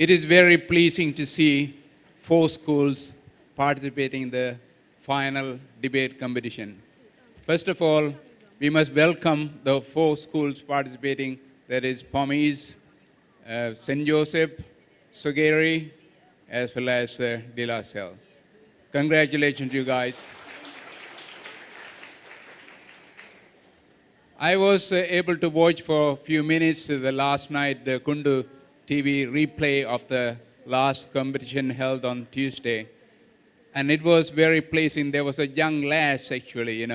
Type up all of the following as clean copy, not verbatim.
It is very pleasing to see 4 schools participating in the final debate competition. First of all, we must welcome the 4 schools participating. That is Pomies, St. Joseph, Sogeri, as well as De La Salle. Congratulations, you guys. I was able to watch for a few minutes the last night the Kundu TV replay of the last competition held on Tuesday. And it was very pleasing. There was a young lass actually,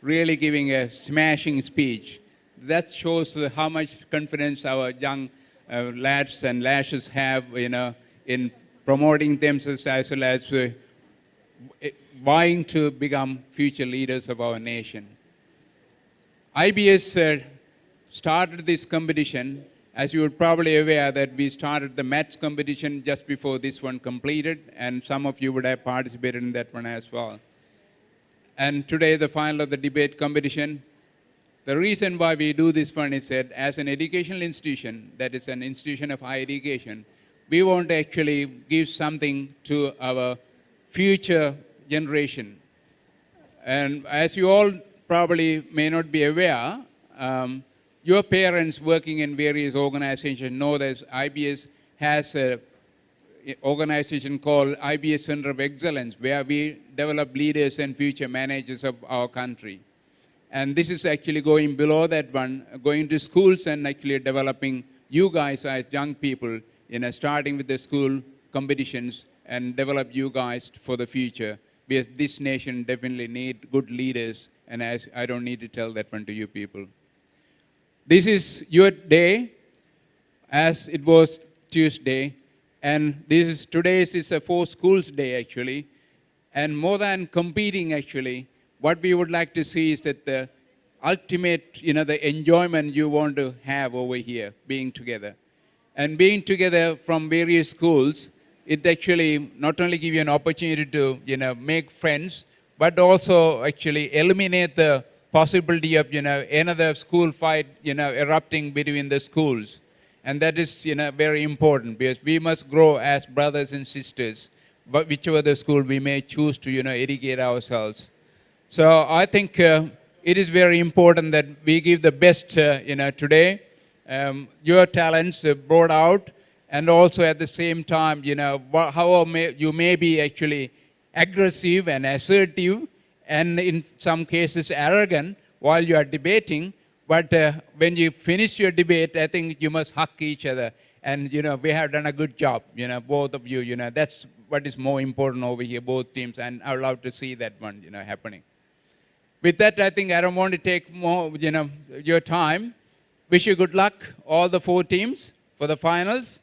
really giving a smashing speech. That shows how much confidence our young lads and lasses have, in promoting themselves as well as vying to become future leaders of our nation. IBS started this competition. As you are probably aware that we started the match competition just before this one completed, and some of you would have participated in that one as well. And today, the final of the debate competition. The reason why we do this one is that as an educational institution, that is an institution of higher education, we want to actually give something to our future generation. And as you all probably may not be aware, your parents working in various organizations know that IBS has an organization called IBS Center of Excellence, where we develop leaders and future managers of our country. And this is actually going below that one, going to schools and actually developing you guys as young people, starting with the school competitions and develop you guys for the future. Because this nation definitely needs good leaders, and as I don't need to tell that one to you people. This is your day, as it was Tuesday, and today is a 4 schools day actually. And more than competing actually, what we would like to see is that the ultimate, the enjoyment you want to have over here, being together. And being together from various schools, it actually not only gives you an opportunity to, make friends, but also actually eliminate the possibility of, another school fight, erupting between the schools. And that is, very important, because we must grow as brothers and sisters, but whichever the school we may choose to, educate ourselves. So I think it is very important that we give the best, today. Your talents brought out, and also at the same time, how you may be actually aggressive and assertive, and in some cases arrogant while you are debating, but when you finish your debate, I think you must hug each other. And, we have done a good job, both of you, that's what is more important over here, both teams, and I would love to see that one, happening. With that, I think I don't want to take more, your time. Wish you good luck, all the 4 teams, for the finals.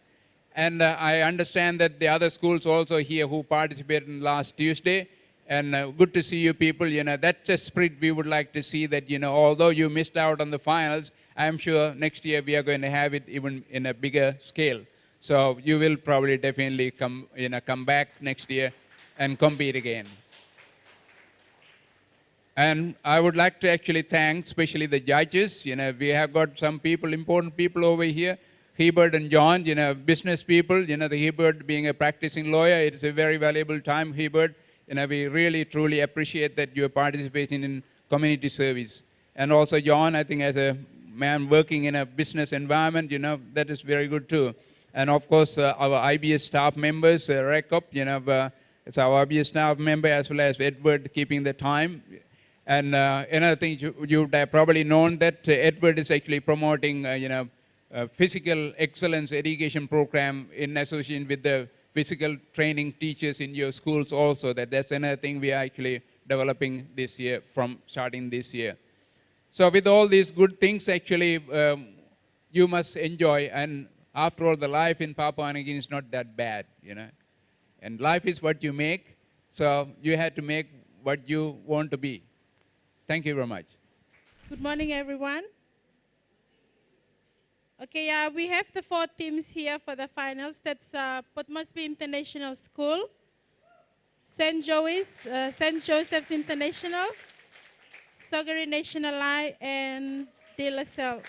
And I understand that the other schools also here who participated in last Tuesday. And good to see you people. That's a spirit we would like to see, that, although you missed out on the finals, I'm sure next year we are going to have it even in a bigger scale. So you will probably definitely come back next year and compete again. And I would like to actually thank especially the judges. We have got some people, important people over here. Hebert and John, business people. The Hebert being a practicing lawyer, it is a very valuable time, Hebert. We really, truly appreciate that you are participating in community service. And also John, I think as a man working in a business environment, that is very good too. And of course, our IBS staff members, Rekop, it's our IBS staff member, as well as Edward keeping the time. And another thing, you've probably known that Edward is actually promoting, physical excellence education program in association with the physical training teachers in your schools also. That's another thing we are actually developing this year, starting this year. So with all these good things, actually, you must enjoy. And after all, the life in Papua New Guinea is not that bad, And life is what you make, so you have to make what you want to be. Thank you very much. Good morning, everyone. Okay, we have the 4 teams here for the finals. That's Port Moresby International School, St. Joseph's International, Sogeri National High, and De La Salle.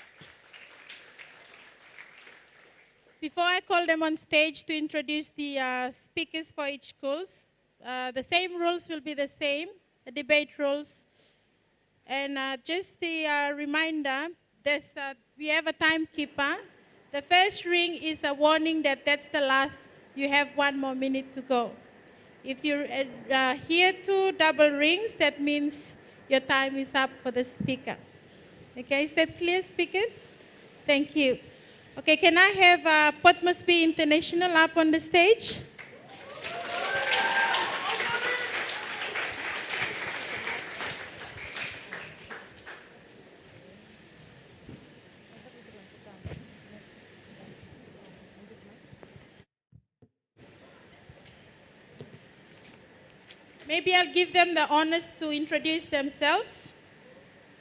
Before I call them on stage to introduce the speakers for each schools, the same rules will be the same, the debate rules. And just the reminder, we have a timekeeper. The first ring is a warning that that's the last, you have 1 more minute to go. If you hear 2 double rings, that means your time is up for the speaker. Okay, is that clear, speakers? Thank you. Okay, can I have Port Moresby International up on the stage? Maybe I'll give them the honors to introduce themselves,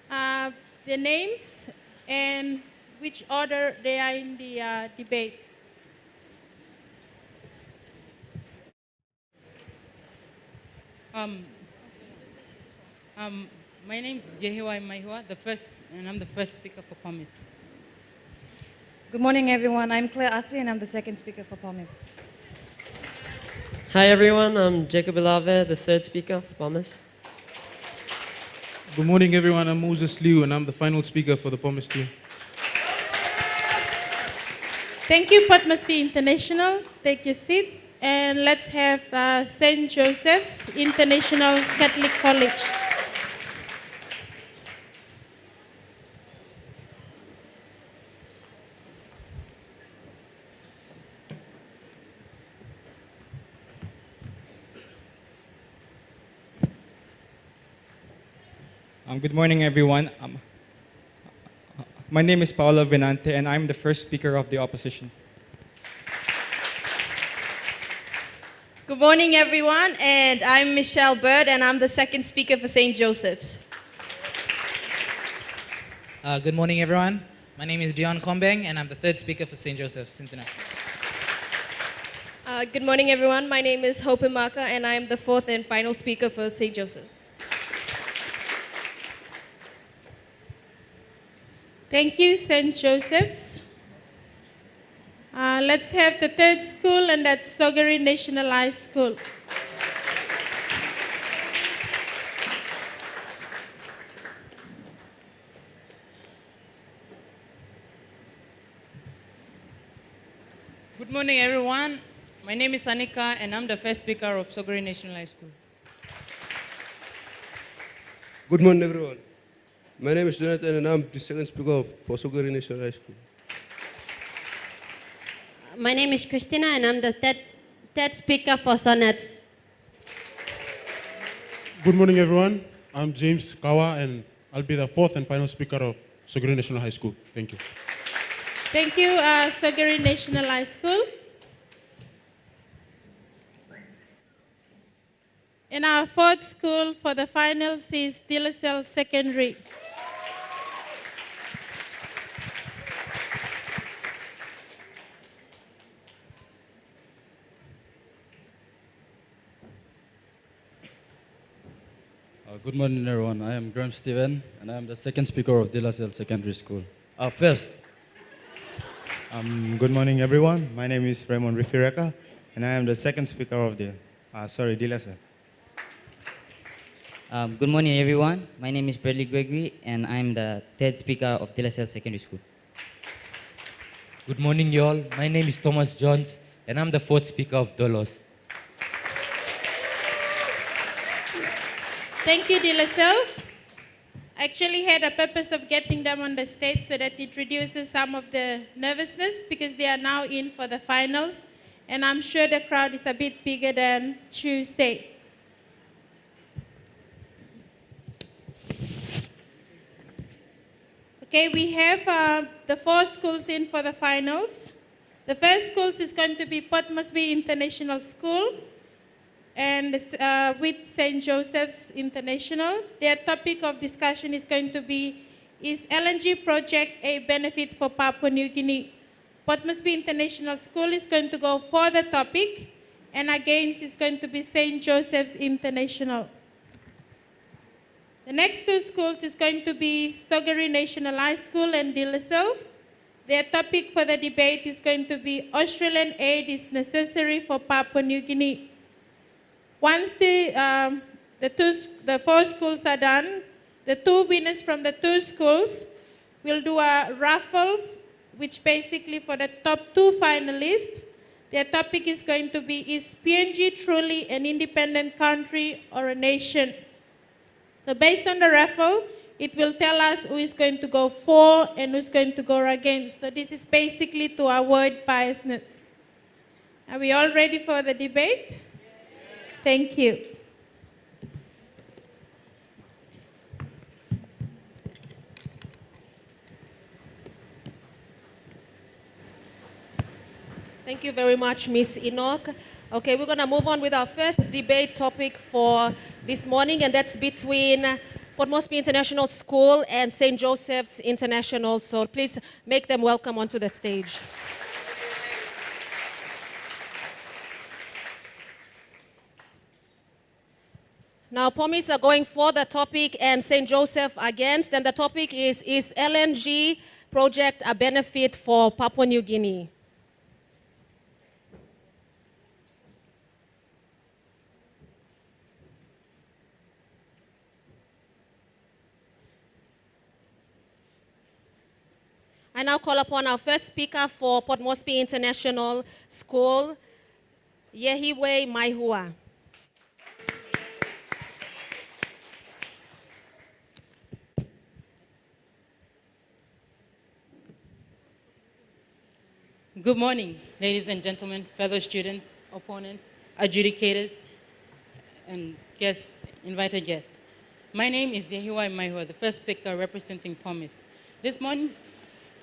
their names, and which order they are in the debate. My name is Jehiwa Maihua, and I'm the first speaker for Promise. Good morning, everyone. I'm Claire Assi, and I'm the second speaker for Promise. Hi everyone, I'm Jacob Ilave, the third speaker for Promise. Good morning everyone, I'm Moses Liu and I'm the final speaker for the Promise team. Thank you, Port Moresby International. Take your seat, and let's have St. Joseph's International Catholic College. Good morning, everyone. My name is Paolo Venante, and I'm the first speaker of the opposition. Good morning, everyone, and I'm Michelle Bird, and I'm the second speaker for St. Joseph's. Good morning, everyone. My name is Dion Kombeng, and I'm the third speaker for St. Joseph's International. Good morning, everyone. My name is Hope Imaka, and I'm the fourth and final speaker for St. Joseph's. Thank you, St. Joseph's. Let's have the third school, and that's Sogari National High School. Good morning, everyone. My name is Anika, and I'm the first speaker of Sogari National High School. Good morning, everyone. My name is Jonathan, and I'm the second speaker for Sogari National High School. My name is Christina, and I'm the third speaker for Sonnets. Good morning everyone, I'm James Kawa and I'll be the fourth and final speaker of Sogari National High School. Thank you. Thank you, Sogari National High School. And our fourth school for the finals is Dilasel Secondary. Good morning, everyone. I am Graham Steven, and I am the second speaker of Dilasel Secondary School. First. Good morning, everyone. My name is Raymond Rifireka, and I am the second speaker of Dilasel. Good morning, everyone. My name is Bradley Gregory, and I'm the third speaker of Dilasel Secondary School. Good morning, y'all. My name is Thomas Jones, and I'm the fourth speaker of Dolos. Thank you, Dilasel. I actually had a purpose of getting them on the stage so that it reduces some of the nervousness because they are now in for the finals, and I'm sure the crowd is a bit bigger than Tuesday. Okay, we have the 4 schools in for the finals. The first school is going to be Port Moresby International School and with St. Joseph's International. Their topic of discussion is going to be, is LNG project a benefit for Papua New Guinea? Port Moresby International School is going to go for the topic, and against is going to be St. Joseph's International. The next 2 schools is going to be Sogari National High School and Dilasel. Their topic for the debate is going to be Australian aid is necessary for Papua New Guinea. Once the 4 schools are done, the 2 winners from the 2 schools will do a raffle, which basically for the top 2 finalists, their topic is going to be, is PNG truly an independent country or a nation? So based on the raffle, it will tell us who is going to go for and who's going to go against. So this is basically to avoid biasness. Are we all ready for the debate? Thank you. Thank you very much, Ms. Enoch. Okay, we're going to move on with our first debate topic for this morning, and that's between Port Moresby International School and St. Joseph's International. So please make them welcome onto the stage. Now, POMIs are going for the topic and St. Joseph against, and the topic is LNG project a benefit for Papua New Guinea? I now call upon our first speaker for Port Moresby International School, Yehiwe Maihua. Good morning, ladies and gentlemen, fellow students, opponents, adjudicators, and guests, invited guests. My name is Yehiwe Maihua, the first speaker representing POMIS. This morning,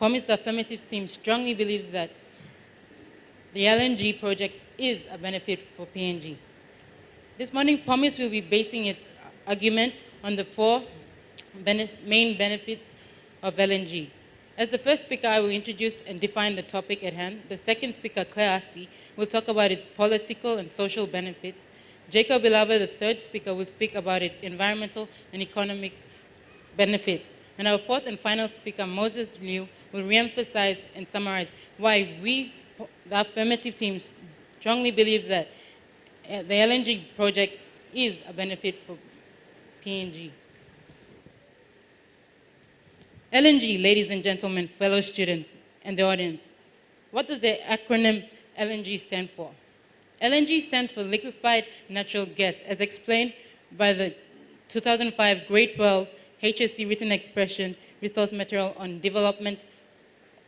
POMIS, the affirmative team, strongly believes that the LNG project is a benefit for PNG. This morning, POMIS will be basing its argument on the 4 main benefits of LNG. As the first speaker, I will introduce and define the topic at hand. The second speaker, Claire Assi, will talk about its political and social benefits. Jacob Beloved, the third speaker, will speak about its environmental and economic benefits. And our fourth and final speaker, Moses Liu, will reemphasize and summarize why we, the affirmative teams, strongly believe that the LNG project is a benefit for PNG. LNG, ladies and gentlemen, fellow students, and the audience. What does the acronym LNG stand for? LNG stands for liquefied natural gas, as explained by the 2005 Grade 12 HSC written expression, resource material on development,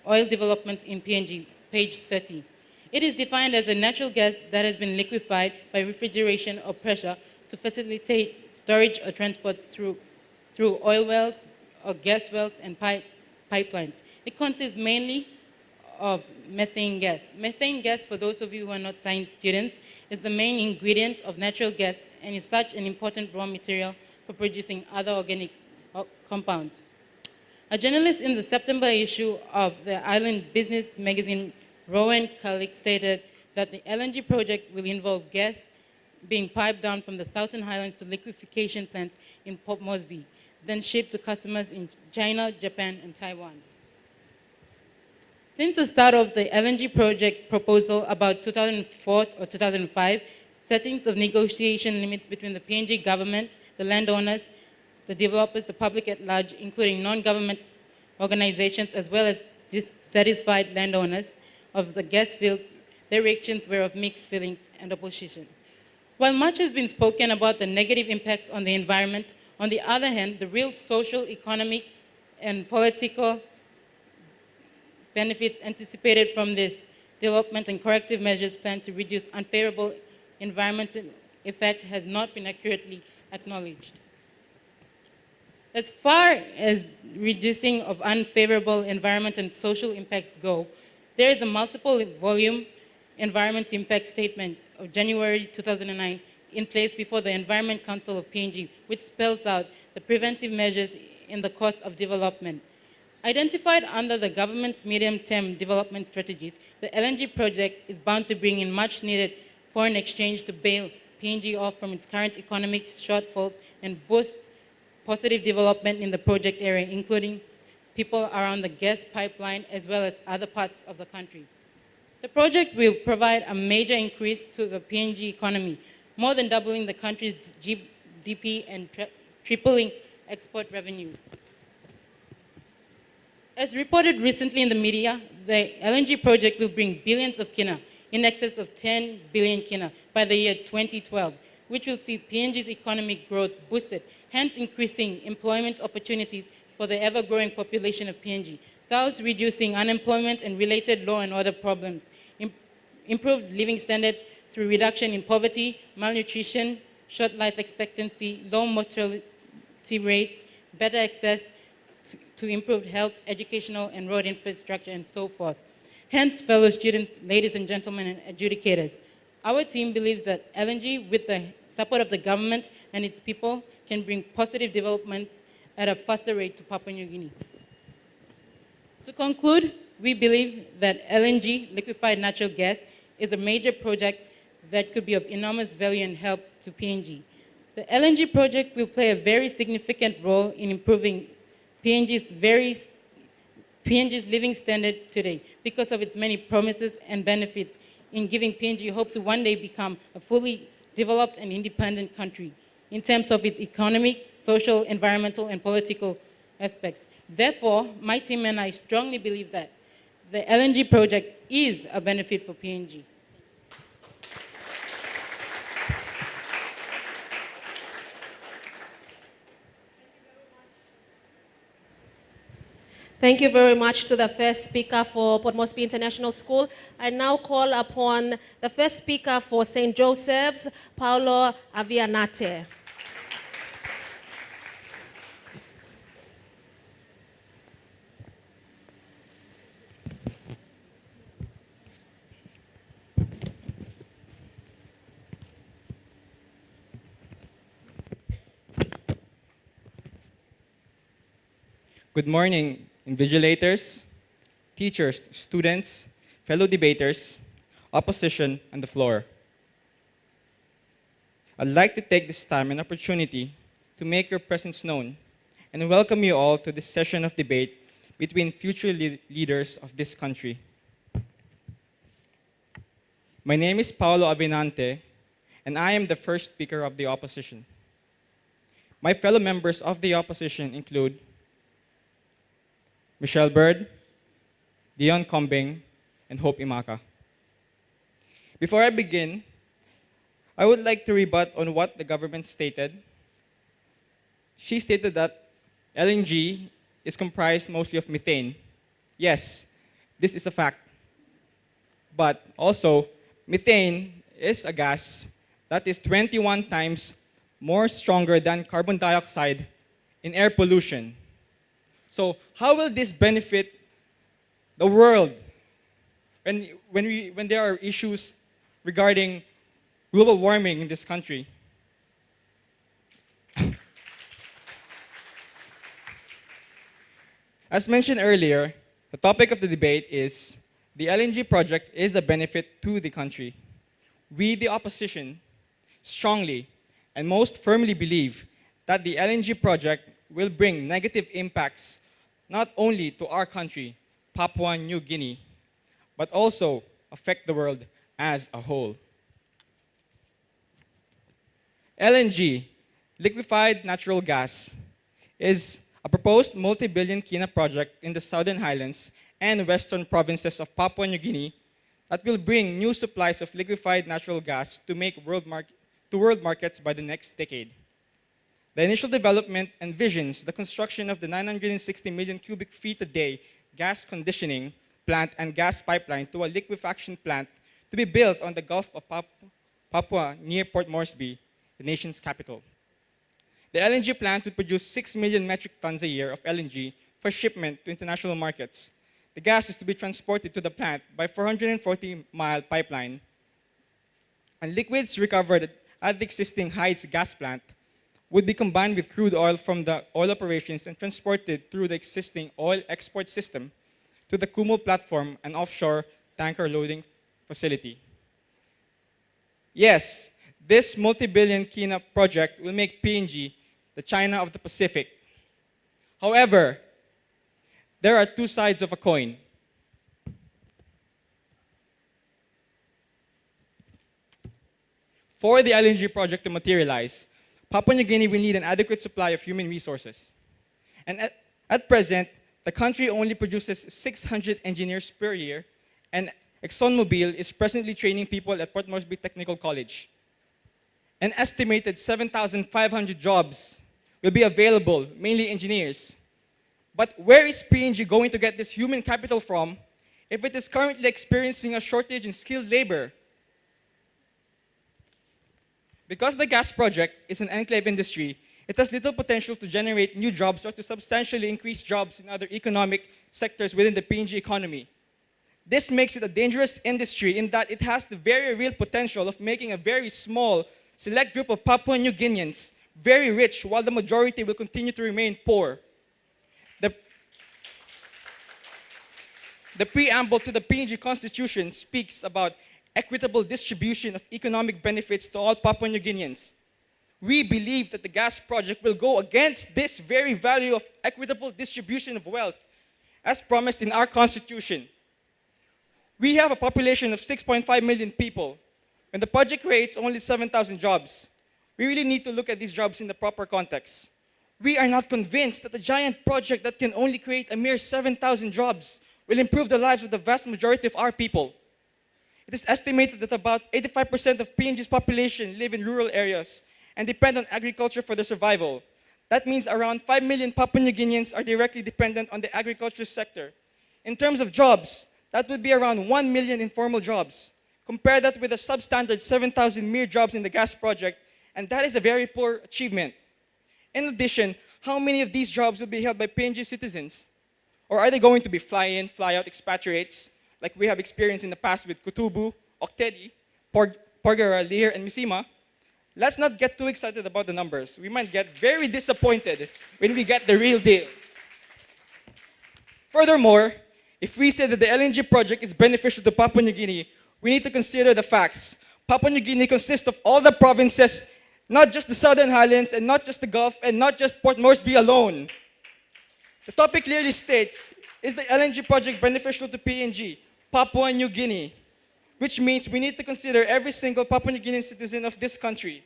oil development in PNG, page 30. It is defined as a natural gas that has been liquefied by refrigeration or pressure to facilitate storage or transport through oil wells, or gas wells and pipelines. It consists mainly of methane gas. Methane gas, for those of you who are not science students, is the main ingredient of natural gas and is such an important raw material for producing other organic compounds. A journalist in the September issue of the Island Business magazine, Rowan Kalik, stated that the LNG project will involve gas being piped down from the Southern Highlands to liquefaction plants in Port Moresby, then shipped to customers in China, Japan, and Taiwan. Since the start of the LNG project proposal about 2004 or 2005, settings of negotiation limits between the PNG government, the landowners, the developers, the public at large, including non-government organizations, as well as dissatisfied landowners of the gas fields, their reactions were of mixed feelings and opposition. While much has been spoken about the negative impacts on the environment, on the other hand, the real social, economic, and political benefits anticipated from this development and corrective measures planned to reduce unfavorable environmental effect has not been accurately acknowledged. As far as reducing of unfavorable environment and social impacts go, there is a multiple volume environment impact statement of January 2009 in place before the Environment Council of PNG, which spells out the preventive measures in the course of development. Identified under the government's medium-term development strategies, the LNG project is bound to bring in much-needed foreign exchange to bail PNG off from its current economic shortfalls and boost positive development in the project area, including people around the gas pipeline as well as other parts of the country. The project will provide a major increase to the PNG economy, more than doubling the country's GDP and tripling export revenues. As reported recently in the media, the LNG project will bring billions of kina, in excess of 10 billion kina, by the year 2012, which will see PNG's economic growth boosted, hence increasing employment opportunities for the ever-growing population of PNG, thus reducing unemployment and related law and order problems, improved living standards through reduction in poverty, malnutrition, short life expectancy, low mortality rates, better access to improved health, educational, and road infrastructure, and so forth. Hence, fellow students, ladies and gentlemen, and adjudicators, our team believes that LNG, with the support of the government and its people, can bring positive developments at a faster rate to Papua New Guinea. To conclude, we believe that LNG, liquefied natural gas, is a major project that could be of enormous value and help to PNG. The LNG project will play a very significant role in improving PNG's living standard today because of its many promises and benefits in giving PNG hope to one day become a fully developed and independent country in terms of its economic, social, environmental, and political aspects. Therefore, my team and I strongly believe that the LNG project is a benefit for PNG. Thank you very much to the first speaker for Port Moresby International School. I now call upon the first speaker for St. Joseph's, Paulo Avianate. Good morning, invigilators, teachers, students, fellow debaters, opposition, and the floor. I'd like to take this time and opportunity to make your presence known and welcome you all to this session of debate between future leaders of this country. My name is Paulo Abinante, and I am the first speaker of the opposition. My fellow members of the opposition include Michelle Bird, Dion Combing, and Hope Imaka. Before I begin, I would like to rebut on what the government stated. She stated that LNG is comprised mostly of methane. Yes, this is a fact. But also, methane is a gas that is 21 times more stronger than carbon dioxide in air pollution. So how will this benefit the world when there are issues regarding global warming in this country? As mentioned earlier, the topic of the debate is the LNG project is a benefit to the country. We, the opposition, strongly and most firmly believe that the LNG project will bring negative impacts not only to our country, Papua New Guinea, but also affect the world as a whole. LNG, liquefied natural gas, is a proposed multi-billion kina project in the southern highlands and western provinces of Papua New Guinea that will bring new supplies of liquefied natural gas to world markets by the next decade. The initial development envisions the construction of the 960 million cubic feet a day gas conditioning plant and gas pipeline to a liquefaction plant to be built on the Gulf of Papua near Port Moresby, the nation's capital. The LNG plant would produce 6 million metric tons a year of LNG for shipment to international markets. The gas is to be transported to the plant by 440-mile pipeline, and liquids recovered at the existing Hides gas plant would be combined with crude oil from the oil operations and transported through the existing oil export system to the Kumul platform, an offshore tanker loading facility. Yes, this multi-billion kina project will make PNG the China of the Pacific. However, there are two sides of a coin. For the LNG project to materialize, Papua New Guinea will need an adequate supply of human resources. And at present, the country only produces 600 engineers per year, and ExxonMobil is presently training people at Port Moresby Technical College. An estimated 7,500 jobs will be available, mainly engineers. But where is PNG going to get this human capital from if it is currently experiencing a shortage in skilled labor? Because the gas project is an enclave industry, it has little potential to generate new jobs or to substantially increase jobs in other economic sectors within the PNG economy. This makes it a dangerous industry in that it has the very real potential of making a very small, select group of Papua New Guineans very rich while the majority will continue to remain poor. The preamble to the PNG Constitution speaks about equitable distribution of economic benefits to all Papua New Guineans. We believe that the gas project will go against this very value of equitable distribution of wealth as promised in our Constitution. We have a population of 6.5 million people, and the project creates only 7,000 jobs. We really need to look at these jobs in the proper context. We are not convinced that a giant project that can only create a mere 7,000 jobs will improve the lives of the vast majority of our people. It is estimated that about 85% of PNG's population live in rural areas and depend on agriculture for their survival. That means around 5 million Papua New Guineans are directly dependent on the agriculture sector. In terms of jobs, that would be around 1 million informal jobs. Compare that with a substandard 7,000 mere jobs in the gas project, and that is a very poor achievement. In addition, how many of these jobs will be held by PNG citizens? Or are they going to be fly-in, fly-out expatriates, like we have experienced in the past with Kutubu, Oktedi, Porgera, Lihir, and Misima? Let's not get too excited about the numbers. We might get very disappointed when we get the real deal. Furthermore, if we say that the LNG project is beneficial to Papua New Guinea, we need to consider the facts. Papua New Guinea consists of all the provinces, not just the Southern Highlands, and not just the Gulf, and not just Port Moresby alone. The topic clearly states, is the LNG project beneficial to PNG, Papua New Guinea? Which means we need to consider every single Papua New Guinean citizen of this country.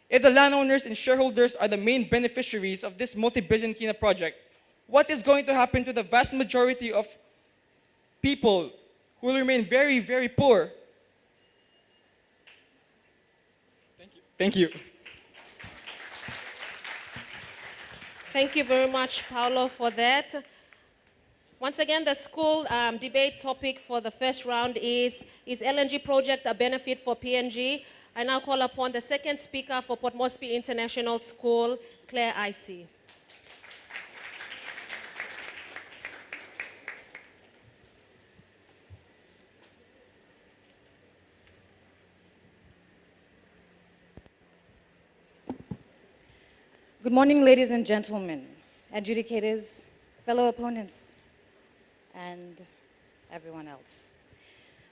If the landowners and shareholders are the main beneficiaries of this multi-billion kina project, what is going to happen to the vast majority of people who will remain very, very poor? Thank you. Thank you very much, Paulo, for that. Once again, the school debate topic for the first round is LNG project a benefit for PNG? I now call upon the second speaker for Port Moresby International School, Claire IC. Good morning, ladies and gentlemen, adjudicators, fellow opponents, and everyone else.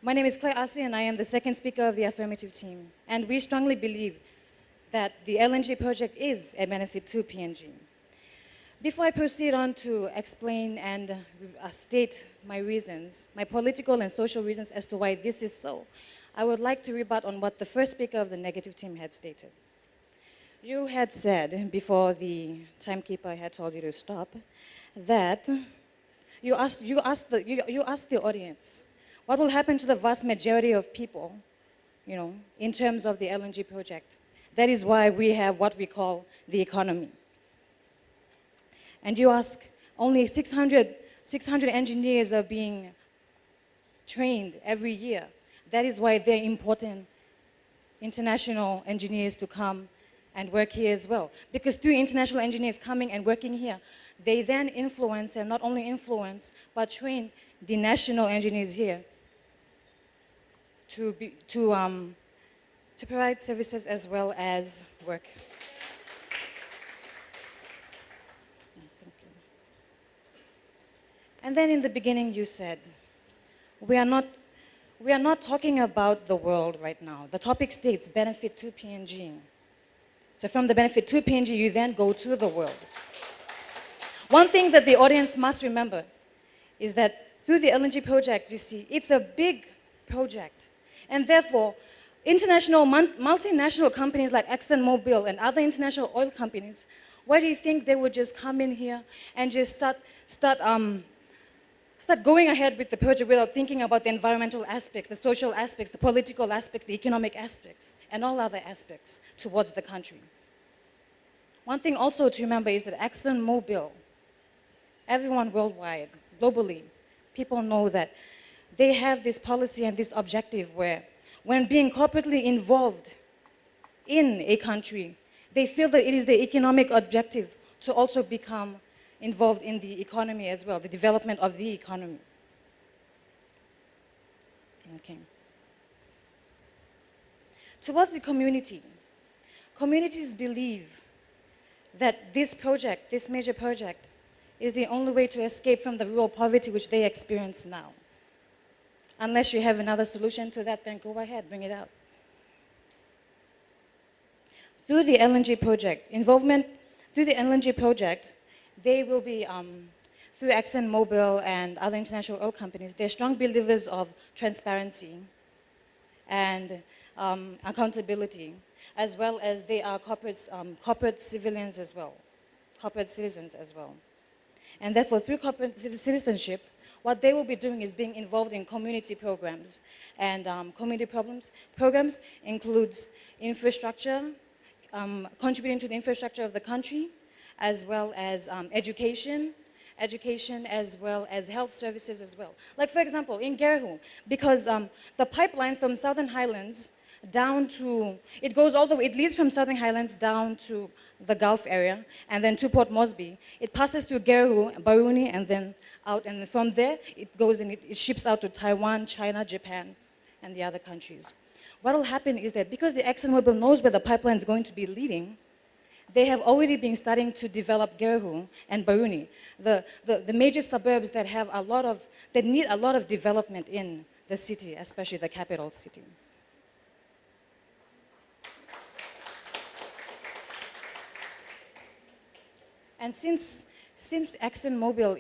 My name is Claire Asi, and I am the second speaker of the affirmative team. And we strongly believe that the LNG project is a benefit to PNG. Before I proceed on to explain and state my reasons, my political and social reasons as to why this is so, I would like to rebut on what the first speaker of the negative team had stated. You had said, before the timekeeper had told you to stop, that you asked the audience, what will happen to the vast majority of people, in terms of the LNG project? That is why we have what we call the economy. And you ask, only 600 engineers are being trained every year. That is why they're important international engineers to come and work here as well. Because through international engineers coming and working here, they then influence, and not only influence, but train the national engineers here to provide services as well as work. Thank you. And then in the beginning you said, we are not talking about the world right now. The topic states benefit to PNG. So from the benefit to PNG, you then go to the world. One thing that the audience must remember is that through the LNG project, you see, it's a big project. And therefore, international, multinational companies like ExxonMobil and other international oil companies, why do you think they would just come in here and just start going ahead with the project without thinking about the environmental aspects, the social aspects, the political aspects, the economic aspects, and all other aspects towards the country? One thing also to remember is that ExxonMobil, everyone worldwide, globally, people know that they have this policy and this objective where when being corporately involved in a country, they feel that it is the economic objective to also become involved in the economy as well, the development of the economy. Okay. Towards the community, communities believe that this project, this major project, is the only way to escape from the rural poverty which they experience now. Unless you have another solution to that, then go ahead, bring it out. Through the LNG project, involvement through the LNG project, they will be, through ExxonMobil and other international oil companies, they're strong believers of transparency and accountability, as well as they are corporate civilians as well, corporate citizens as well. And therefore, through corporate citizenship, what they will be doing is being involved in community programs. And community programs includes infrastructure, contributing to the infrastructure of the country, as well as education as well as health services as well. Like for example, in Gerehu, because the pipeline from Southern Highlands down to, it goes all the way, it leads from Southern Highlands down to the Gulf area, and then to Port Moresby. It passes through Gerehu, Baruni, and then out, and from there, it goes and it ships out to Taiwan, China, Japan, and the other countries. What will happen is that because the ExxonMobil knows where the pipeline is going to be leading, they have already been starting to develop Gerehu and Baruni, the major suburbs that have a lot of, that need a lot of development in the city, especially the capital city. And since ExxonMobil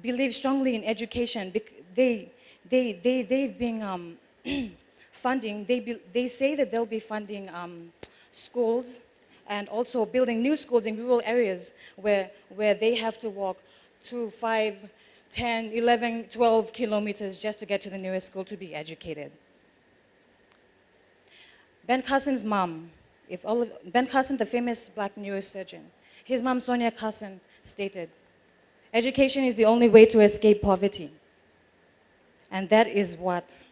believes strongly in education, they've been funding, they say that they'll be funding schools and also building new schools in rural areas where they have to walk 2, 5, 10, 11, 12 kilometers just to get to the nearest school to be educated. Ben Carson's mom, Ben Carson, the famous black neurosurgeon, his mom, Sonia Carson, stated, education is the only way to escape poverty. And that is what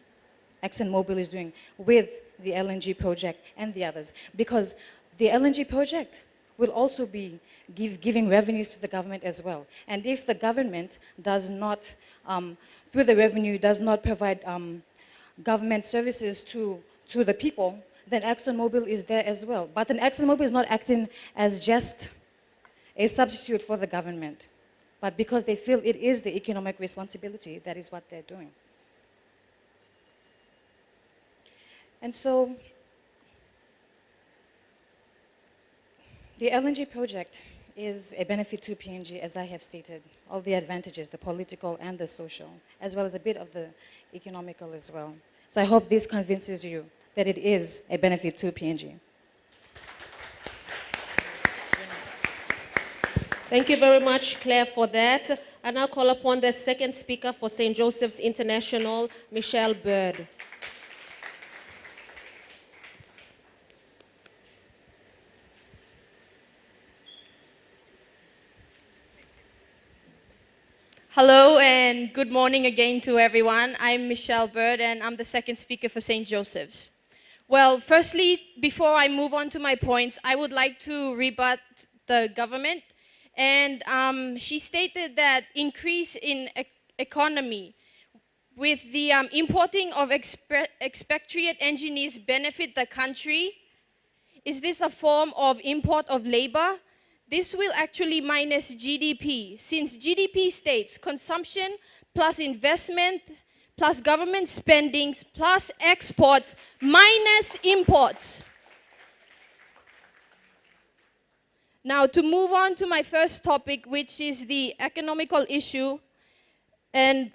ExxonMobil is doing with the LNG project and the others. Because the LNG project will also be giving revenues to the government as well. And if the government does not, through the revenue, does not provide government services to the people, then ExxonMobil is there as well. But then ExxonMobil is not acting as just a substitute for the government, but because they feel it is the economic responsibility, that is what they're doing. And so, the LNG project is a benefit to PNG, as I have stated, all the advantages, the political and the social, as well as a bit of the economical as well. So I hope this convinces you that it is a benefit to PNG. Thank you very much, Claire, for that. I now call upon the second speaker for St. Joseph's International, Michelle Bird. Hello and good morning again to everyone. I'm Michelle Bird and I'm the second speaker for St. Joseph's. Well, firstly, before I move on to my points, I would like to rebut the government. And she stated that increase in economy with the importing of expatriate engineers benefit the country. Is this a form of import of labor? This will actually minus GDP, since GDP states consumption plus investment plus government spendings plus exports minus imports. Now, to move on to my first topic, which is the economical issue, and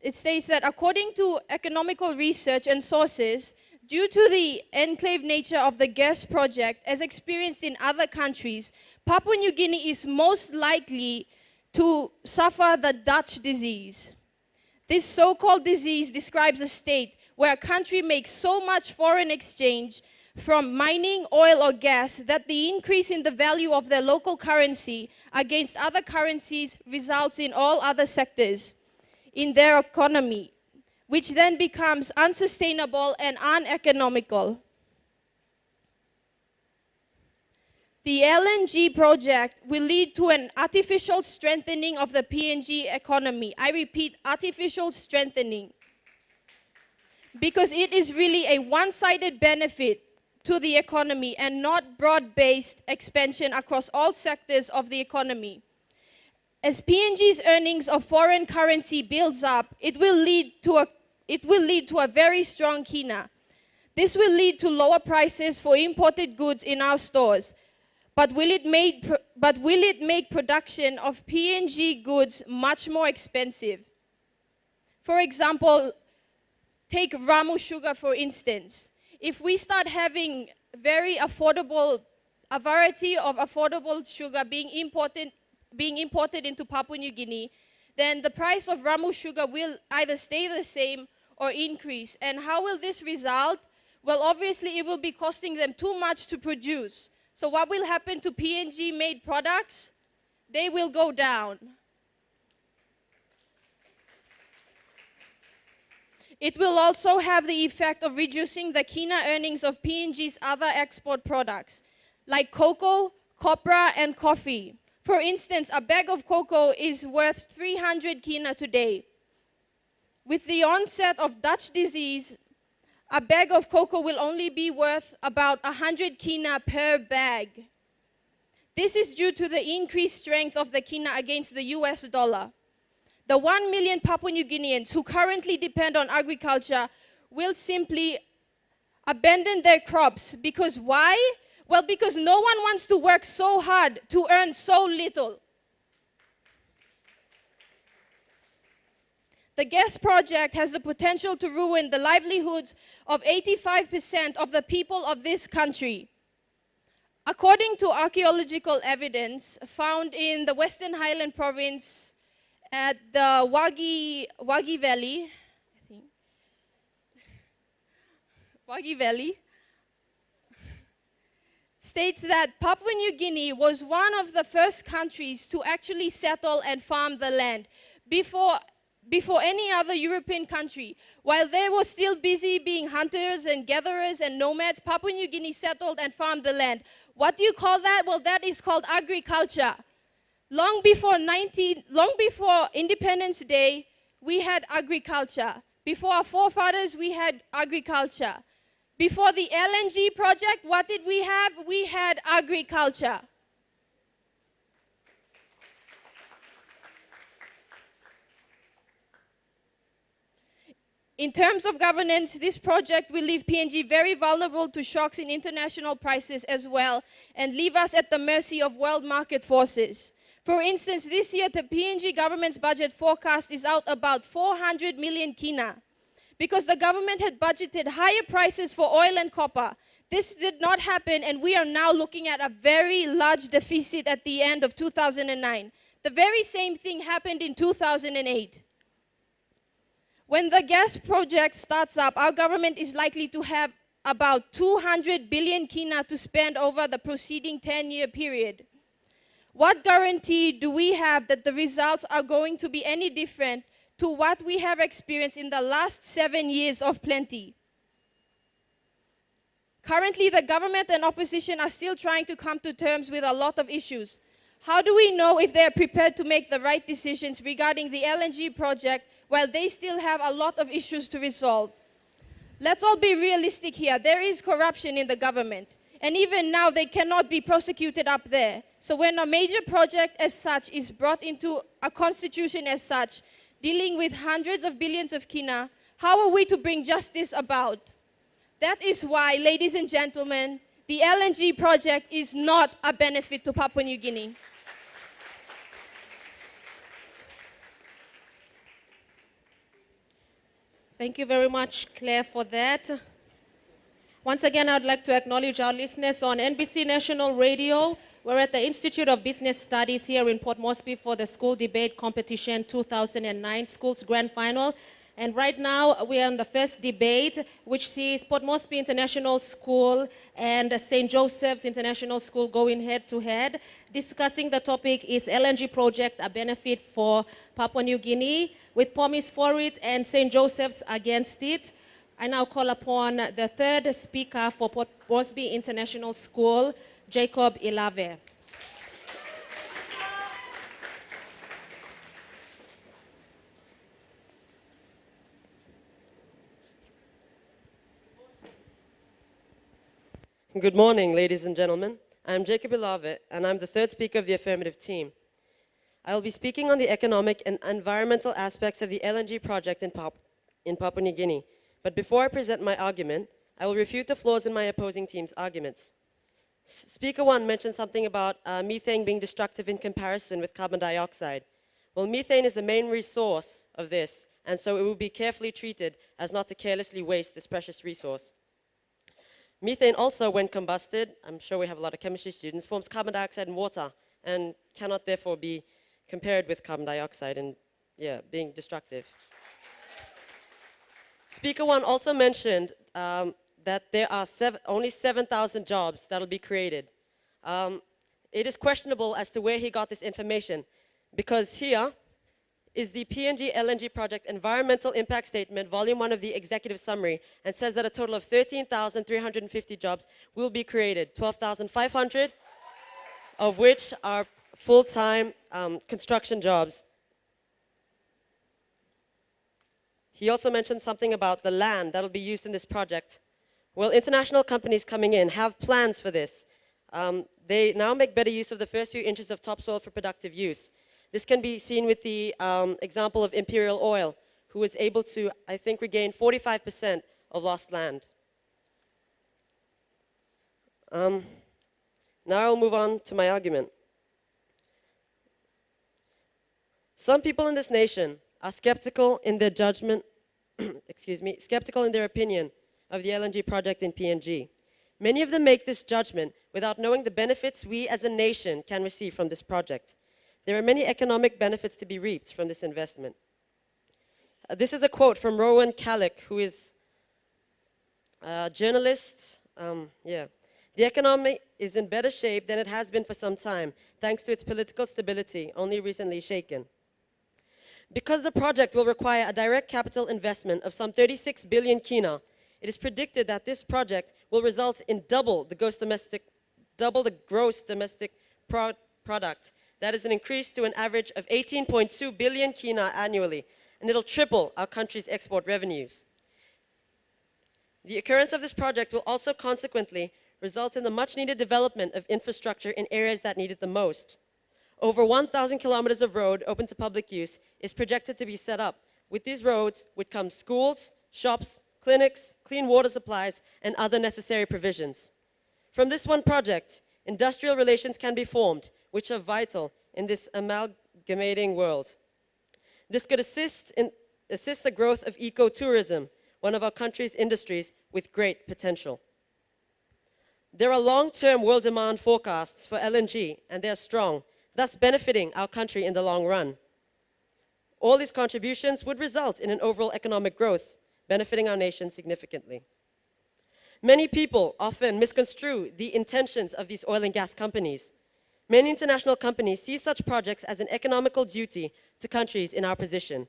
it states that according to economical research and sources, due to the enclave nature of the gas project, as experienced in other countries, Papua New Guinea is most likely to suffer the Dutch disease. This so-called disease describes a state where a country makes so much foreign exchange from mining, oil, or gas that the increase in the value of their local currency against other currencies results in all other sectors in their economy, which then becomes unsustainable and uneconomical. The LNG project will lead to an artificial strengthening of the PNG economy. I repeat, artificial strengthening. Because it is really a one-sided benefit to the economy and not broad-based expansion across all sectors of the economy. As PNG's earnings of foreign currency builds up, it will lead to a very strong kina. This will lead to lower prices for imported goods in our stores. But will it make production of PNG goods much more expensive? For example, take Ramu sugar for instance. If we start having a variety of affordable sugar being imported into Papua New Guinea, then the price of Ramu sugar will either stay the same or increase. And how will this result? Well, obviously it will be costing them too much to produce. So what will happen to PNG-made products? They will go down. It will also have the effect of reducing the kina earnings of PNG's other export products, like cocoa, copra, and coffee. For instance, a bag of cocoa is worth 300 kina today. With the onset of Dutch disease, a bag of cocoa will only be worth about 100 kina per bag. This is due to the increased strength of the kina against the US dollar. The 1 million Papua New Guineans who currently depend on agriculture will simply abandon their crops. Because why? Well, because no one wants to work so hard to earn so little. The gas project has the potential to ruin the livelihoods of 85% of the people of this country. According to archaeological evidence found in the Western Highland province at the Wagi Valley, Wagi Valley, states that Papua New Guinea was one of the first countries to actually settle and farm the land before any other European country. While they were still busy being hunters and gatherers and nomads, Papua New Guinea settled and farmed the land. What do you call that? Well, that is called agriculture. Long before Independence Day, we had agriculture. Before our forefathers, we had agriculture. Before the LNG project, what did we have? We had agriculture. In terms of governance, this project will leave PNG very vulnerable to shocks in international prices as well, and leave us at the mercy of world market forces. For instance, this year, the PNG government's budget forecast is out about 400 million kina, because the government had budgeted higher prices for oil and copper. This did not happen, and we are now looking at a very large deficit at the end of 2009. The very same thing happened in 2008. When the gas project starts up, our government is likely to have about 200 billion kina to spend over the preceding 10-year period. What guarantee do we have that the results are going to be any different to what we have experienced in the last 7 years of plenty? Currently, the government and opposition are still trying to come to terms with a lot of issues. How do we know if they are prepared to make the right decisions regarding the LNG project while they still have a lot of issues to resolve? Let's all be realistic here. There is corruption in the government, and even now they cannot be prosecuted up there. So when a major project as such is brought into a constitution as such, dealing with hundreds of billions of kina, how are we to bring justice about? That is why, ladies and gentlemen, the LNG project is not a benefit to Papua New Guinea. Thank you very much, Claire, for that. Once again, I'd like to acknowledge our listeners on NBC National Radio. We're at the Institute of Business Studies here in Port Moresby for the School Debate Competition 2009 Schools Grand Final. And right now, we are in the first debate, which sees Port Moresby International School and St. Joseph's International School going head-to-head. Discussing the topic, is LNG project a benefit for Papua New Guinea, with POMIS for it and St. Joseph's against it. I now call upon the third speaker for Port Moresby International School, Jacob Ilave. Good morning, ladies and gentlemen. I'm Jacob Ilave, and I'm the third speaker of the affirmative team. I will be speaking on the economic and environmental aspects of the LNG project in Papua New Guinea. But before I present my argument, I will refute the flaws in my opposing team's arguments. Speaker 1 mentioned something about methane being destructive in comparison with carbon dioxide. Well, methane is the main resource of this, and so it will be carefully treated as not to carelessly waste this precious resource. Methane also, when combusted, I'm sure we have a lot of chemistry students, forms carbon dioxide and water, and cannot therefore be compared with carbon dioxide and, being destructive. Speaker 1 also mentioned that there are only 7,000 jobs that will be created. It is questionable as to where he got this information, because here is the PNG LNG project environmental impact statement, volume 1 of the executive summary, and says that a total of 13,350 jobs will be created, 12,500 of which are full-time construction jobs. He also mentioned something about the land that will be used in this project. Well, international companies coming in have plans for this. They now make better use of the first few inches of topsoil for productive use. This can be seen with the example of Imperial Oil, who was able to, I think, regain 45% of lost land. Now I'll move on to my argument. Some people in this nation are skeptical in their judgment, skeptical in their opinion of the LNG project in PNG. Many of them make this judgment without knowing the benefits we as a nation can receive from this project. There are many economic benefits to be reaped from this investment. This is a quote from Rowan Kallick, who is a journalist. The economy is in better shape than it has been for some time, thanks to its political stability, only recently shaken. Because the project will require a direct capital investment of some 36 billion kina, it is predicted that this project will result in double the gross domestic product. That is an increase to an average of 18.2 billion kina annually, and it'll triple our country's export revenues. The occurrence of this project will also consequently result in the much-needed development of infrastructure in areas that need it the most. Over 1,000 kilometers of road open to public use is projected to be set up. With these roads would come schools, shops, clinics, clean water supplies, and other necessary provisions. From this one project, industrial relations can be formed, which are vital in this amalgamating world. This could assist the growth of ecotourism, one of our country's industries with great potential. There are long-term world demand forecasts for LNG, and they are strong, thus benefiting our country in the long run. All these contributions would result in an overall economic growth, benefiting our nation significantly. Many people often misconstrue the intentions of these oil and gas companies. Many international companies see such projects as an economical duty to countries in our position.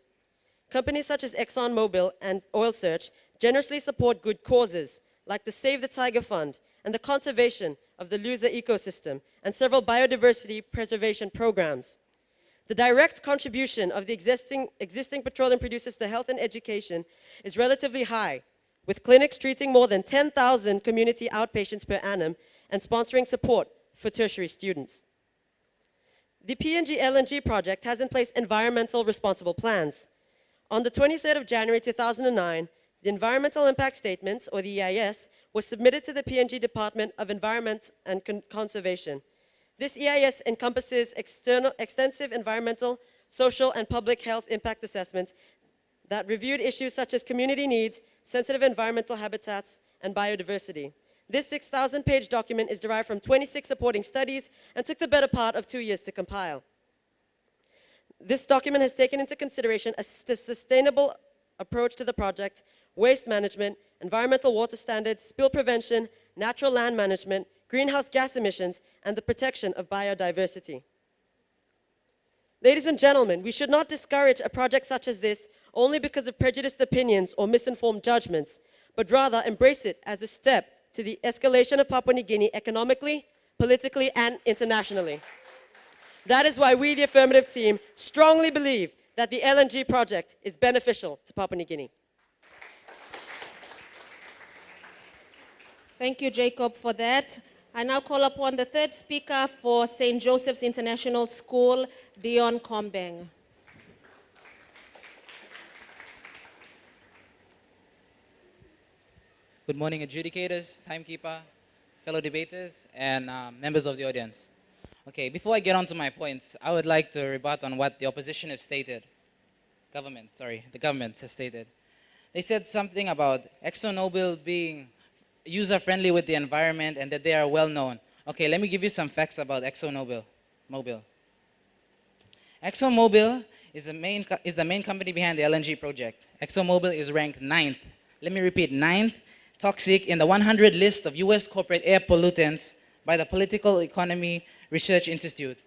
Companies such as ExxonMobil and Oil Search generously support good causes, like the Save the Tiger Fund and the conservation of the Lusa ecosystem and several biodiversity preservation programs. The direct contribution of the existing petroleum producers to health and education is relatively high, with clinics treating more than 10,000 community outpatients per annum and sponsoring support for tertiary students. The PNG LNG project has in place environmental responsible plans. On the 23rd of January 2009, The Environmental Impact Statement, or the EIS, was submitted to the PNG Department of Environment and Conservation. This EIS encompasses extensive environmental, social, and public health impact assessments that reviewed issues such as community needs, sensitive environmental habitats, and biodiversity. This 6,000-page document is derived from 26 supporting studies and took the better part of 2 years to compile. This document has taken into consideration a sustainable approach to the project, waste management, environmental water standards, spill prevention, natural land management, greenhouse gas emissions, and the protection of biodiversity. Ladies and gentlemen, we should not discourage a project such as this only because of prejudiced opinions or misinformed judgments, but rather embrace it as a step to the escalation of Papua New Guinea economically, politically, and internationally. That is why we, the affirmative team, strongly believe that the LNG project is beneficial to Papua New Guinea. Thank you, Jacob, for that. I now call upon the third speaker for St. Joseph's International School, Dion Kombeng. Good morning, adjudicators, timekeeper, fellow debaters, and members of the audience. Okay, before I get on to my points, I would like to rebut on what the opposition has stated. The government has stated. They said something about ExxonMobil being user-friendly with the environment and that they are well-known. Okay, let me give you some facts about ExxonMobil. ExxonMobil is the main company behind the LNG project. ExxonMobil is ranked 9th. Let me repeat, 9th toxic in the 100 list of US corporate air pollutants by the Political Economy Research Institute.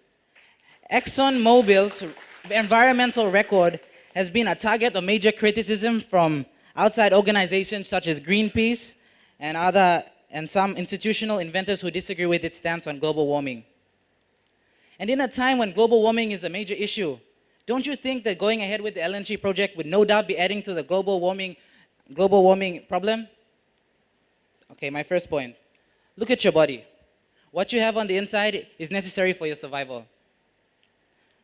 ExxonMobil's environmental record has been a target of major criticism from outside organizations such as Greenpeace and some institutional inventors who disagree with its stance on global warming. And in a time when global warming is a major issue, don't you think that going ahead with the LNG project would no doubt be adding to the global warming problem? Okay, my first point. Look at your body. What you have on the inside is necessary for your survival.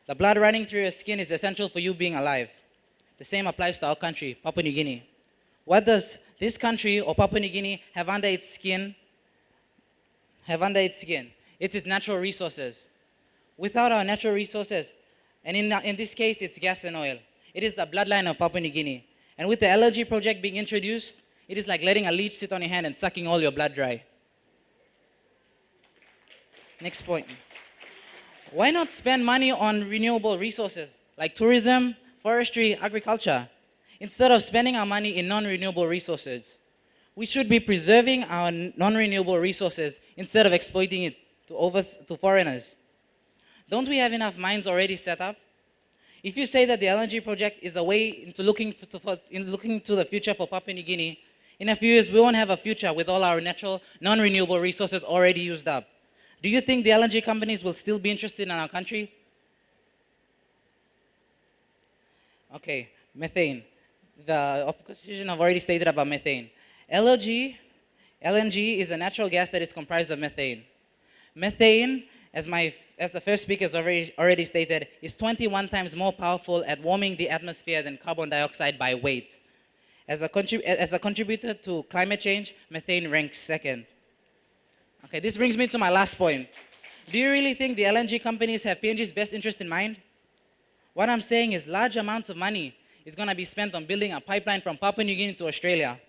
The blood running through your skin is essential for you being alive. The same applies to our country, Papua New Guinea. What does this country or Papua New Guinea have under its skin? It's its natural resources. Without our natural resources, and in this case, it's gas and oil. It is the bloodline of Papua New Guinea. And with the LNG project being introduced, it is like letting a leech sit on your hand and sucking all your blood dry. Next point. Why not spend money on renewable resources like tourism, forestry, agriculture, instead of spending our money in non-renewable resources? We should be preserving our non-renewable resources instead of exploiting it to foreigners. Don't we have enough mines already set up? If you say that the LNG project is a way into looking to the future for Papua New Guinea, in a few years we won't have a future with all our natural non-renewable resources already used up. Do you think the LNG companies will still be interested in our country? Okay, methane. The opposition have already stated about methane. LNG is a natural gas that is comprised of methane. Methane, as the first speaker has already stated, is 21 times more powerful at warming the atmosphere than carbon dioxide by weight. As a contributor to climate change, methane ranks second. Okay, this brings me to my last point. Do you really think the LNG companies have PNG's best interest in mind? What I'm saying is large amounts of money is going to be spent on building a pipeline from Papua New Guinea to Australia.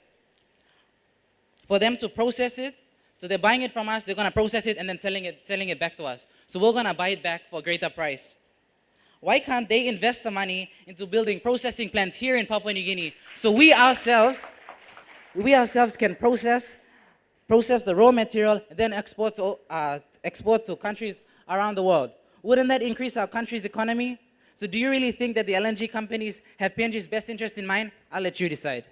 For them to process it, so they're buying it from us, they're going to process it and then selling it back to us. So we're going to buy it back for a greater price. Why can't they invest the money into building processing plants here in Papua New Guinea so we ourselves can process the raw material and then export to countries around the world? Wouldn't that increase our country's economy? So do you really think that the LNG companies have PNG's best interest in mind? I'll let you decide.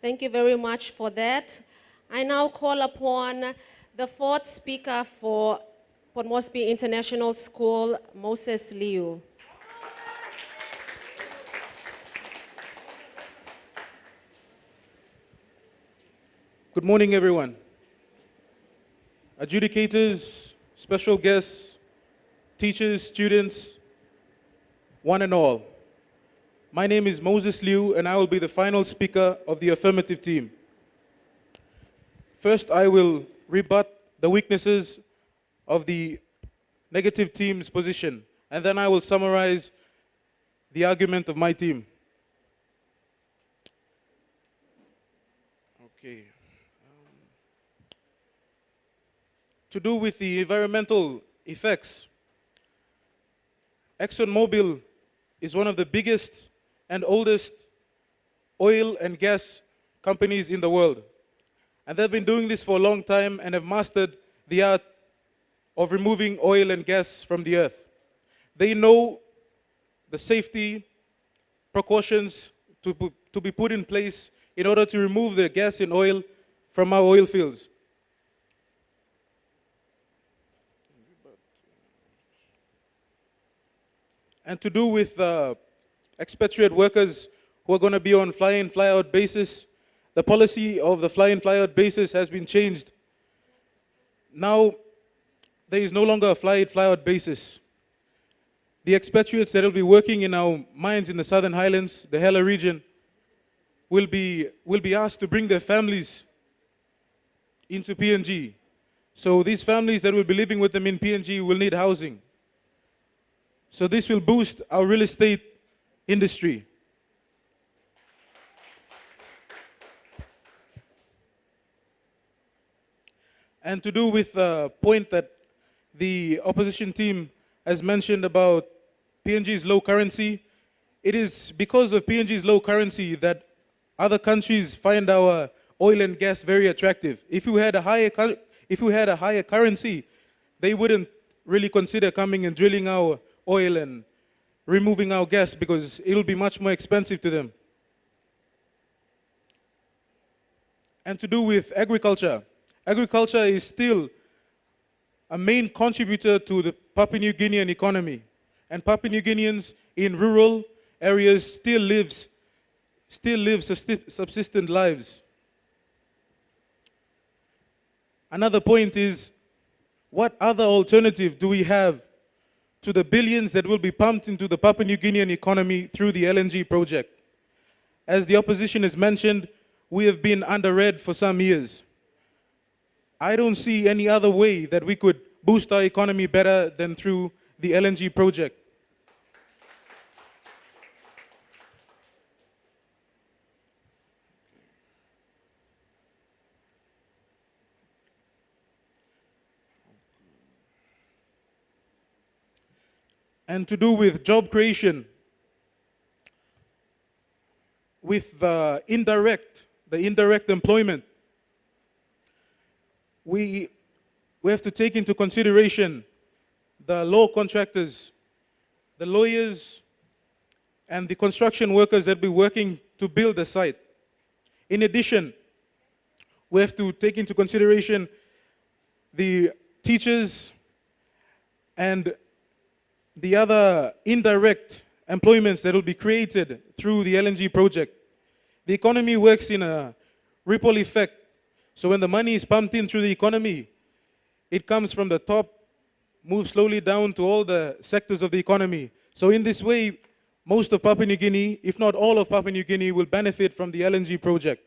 Thank you very much for that. I now call upon the fourth speaker for Port Moresby International School, Moses Liu. Good morning, everyone. adjudicators, special guests, teachers, students, one and all. My name is Moses Liu, and I will be the final speaker of the affirmative team. First, I will rebut the weaknesses of the negative team's position, and then I will summarize the argument of my team. Okay. To do with the environmental effects, ExxonMobil is one of the biggest and oldest oil and gas companies in the world. And they've been doing this for a long time and have mastered the art of removing oil and gas from the earth. They know the safety precautions to be put in place in order to remove the gas and oil from our oil fields. And to do with expatriate workers who are going to be on fly-in, fly-out basis, the policy of the fly-in, fly-out basis has been changed. Now, there is no longer a fly-in, fly-out basis. The expatriates that will be working in our mines in the Southern Highlands, the Hela region, will be asked to bring their families into PNG. So these families that will be living with them in PNG will need housing. So this will boost our real estate industry. And to do with the point that the opposition team has mentioned about PNG's low currency, it is because of PNG's low currency that other countries find our oil and gas very attractive. If you had a higher currency, they wouldn't really consider coming and drilling our oil and removing our gas because it will be much more expensive to them. And to do with agriculture, agriculture is still a main contributor to the Papua New Guinean economy. And Papua New Guineans in rural areas still live subsistent lives. Another point is, what other alternative do we have to the billions that will be pumped into the Papua New Guinean economy through the LNG project? As the opposition has mentioned, we have been under-read for some years. I don't see any other way that we could boost our economy better than through the LNG project. And to do with job creation, with the indirect employment, we have to take into consideration the law contractors, the lawyers, and the construction workers that will be working to build a site. In addition, we have to take into consideration the teachers and the other indirect employments that will be created through the LNG project. The economy works in a ripple effect. So when the money is pumped in through the economy, it comes from the top, moves slowly down to all the sectors of the economy. So in this way, most of Papua New Guinea, if not all of Papua New Guinea, will benefit from the LNG project.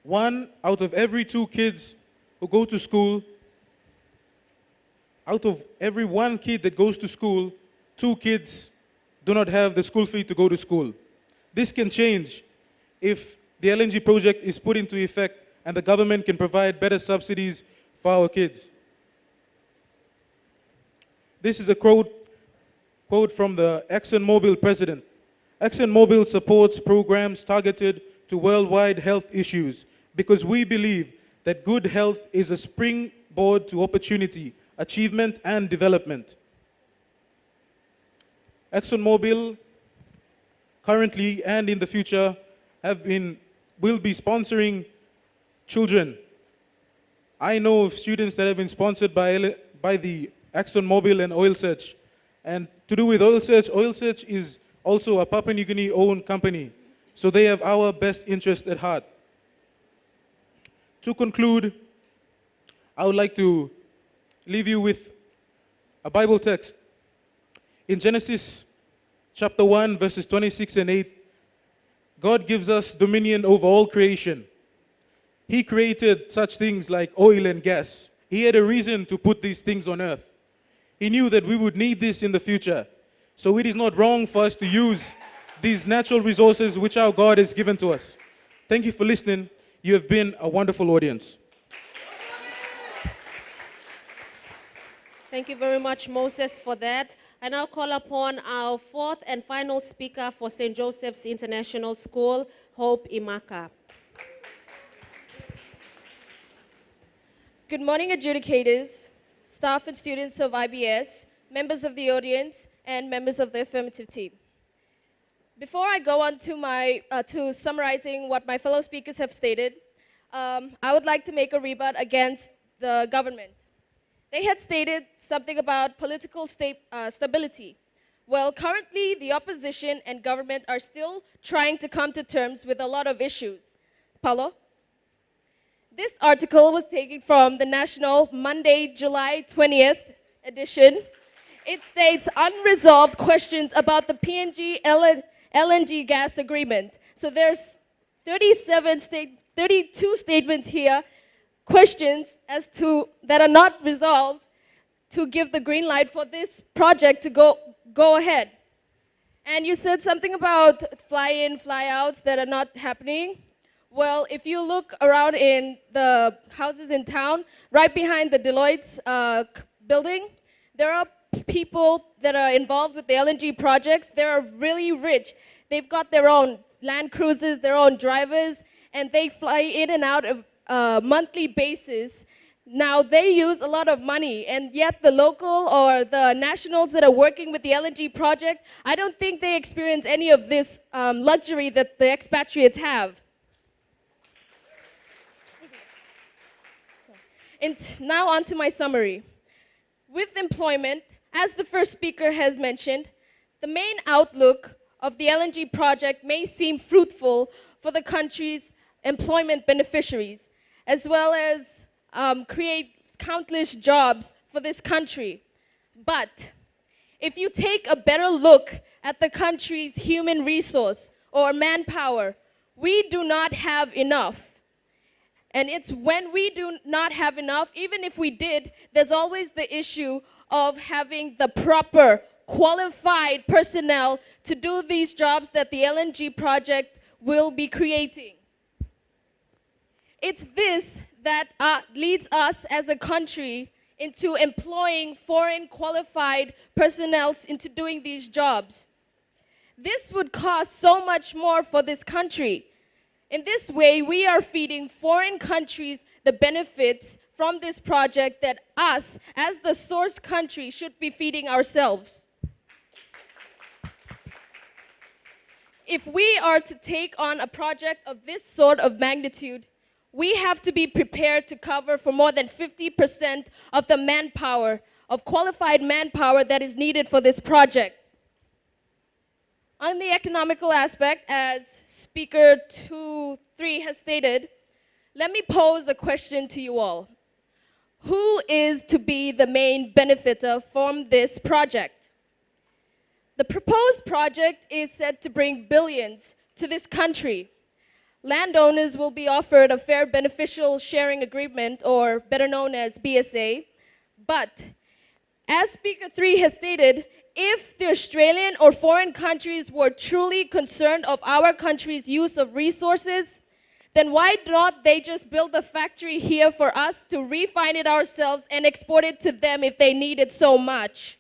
One out of every two kids who go to school, out of every one kid that goes to school, 2 kids do not have the school fee to go to school. This can change if the LNG project is put into effect and the government can provide better subsidies for our kids. This is a quote from the ExxonMobil president. ExxonMobil supports programs targeted to worldwide health issues because we believe that good health is a springboard to opportunity, achievement, and development. ExxonMobil currently and in the future will be sponsoring children. I know of students that have been sponsored by the ExxonMobil and Oil Search. And to do with Oil Search is also a Papua New Guinea-owned company, so they have our best interest at heart. To conclude, I would like to leave you with a Bible text. In Genesis chapter 1, verses 26 and 8, God gives us dominion over all creation. He created such things like oil and gas. He had a reason to put these things on earth. He knew that we would need this in the future. So it is not wrong for us to use these natural resources which our God has given to us. Thank you for listening. You have been a wonderful audience. Thank you very much, Moses, for that. I now call upon our fourth and final speaker for St. Joseph's International School, Hope Imaka. Good morning, adjudicators, staff and students of IBS, members of the audience, and members of the affirmative team. Before I go on to summarizing what my fellow speakers have stated, I would like to make a rebut against the government. They had stated something about political stability. Well, currently, the opposition and government are still trying to come to terms with a lot of issues. Paulo? This article was taken from the National, Monday, July 20th edition. It states unresolved questions about the PNG LNG gas agreement. So there's 32 statements here, questions that are not resolved to give the green light for this project to go ahead. And you said something about fly-in, fly-outs that are not happening. Well, if you look around in the houses in town, right behind the Deloitte's building, there are people that are involved with the LNG projects. They're really rich. They've got their own land cruises, their own drivers, and they fly in and out of monthly basis. Now, they use a lot of money, and yet the local or the nationals that are working with the LNG project, I don't think they experience any of this luxury that the expatriates have. And now on to my summary. With employment, as the first speaker has mentioned, the main outlook of the LNG project may seem fruitful for the country's employment beneficiaries, as well as create countless jobs for this country. But if you take a better look at the country's human resource or manpower, we do not have enough. And it's when we do not have enough, even if we did, there's always the issue of having the proper qualified personnel to do these jobs that the LNG project will be creating. It's this that leads us as a country into employing foreign qualified personnel into doing these jobs. This would cost so much more for this country. In this way, we are feeding foreign countries the benefits from this project that us, as the source country, should be feeding ourselves. If we are to take on a project of this sort of magnitude, we have to be prepared to cover for more than 50% of the manpower, of qualified manpower that is needed for this project. On the economical aspect, as Speaker 3 has stated, let me pose a question to you all. Who is to be the main benefiter from this project? The proposed project is said to bring billions to this country. Landowners will be offered a fair beneficial sharing agreement, or better known as BSA. But, as Speaker 3 has stated, if the Australian or foreign countries were truly concerned of our country's use of resources, then why not they just build a factory here for us to refine it ourselves and export it to them if they need it so much?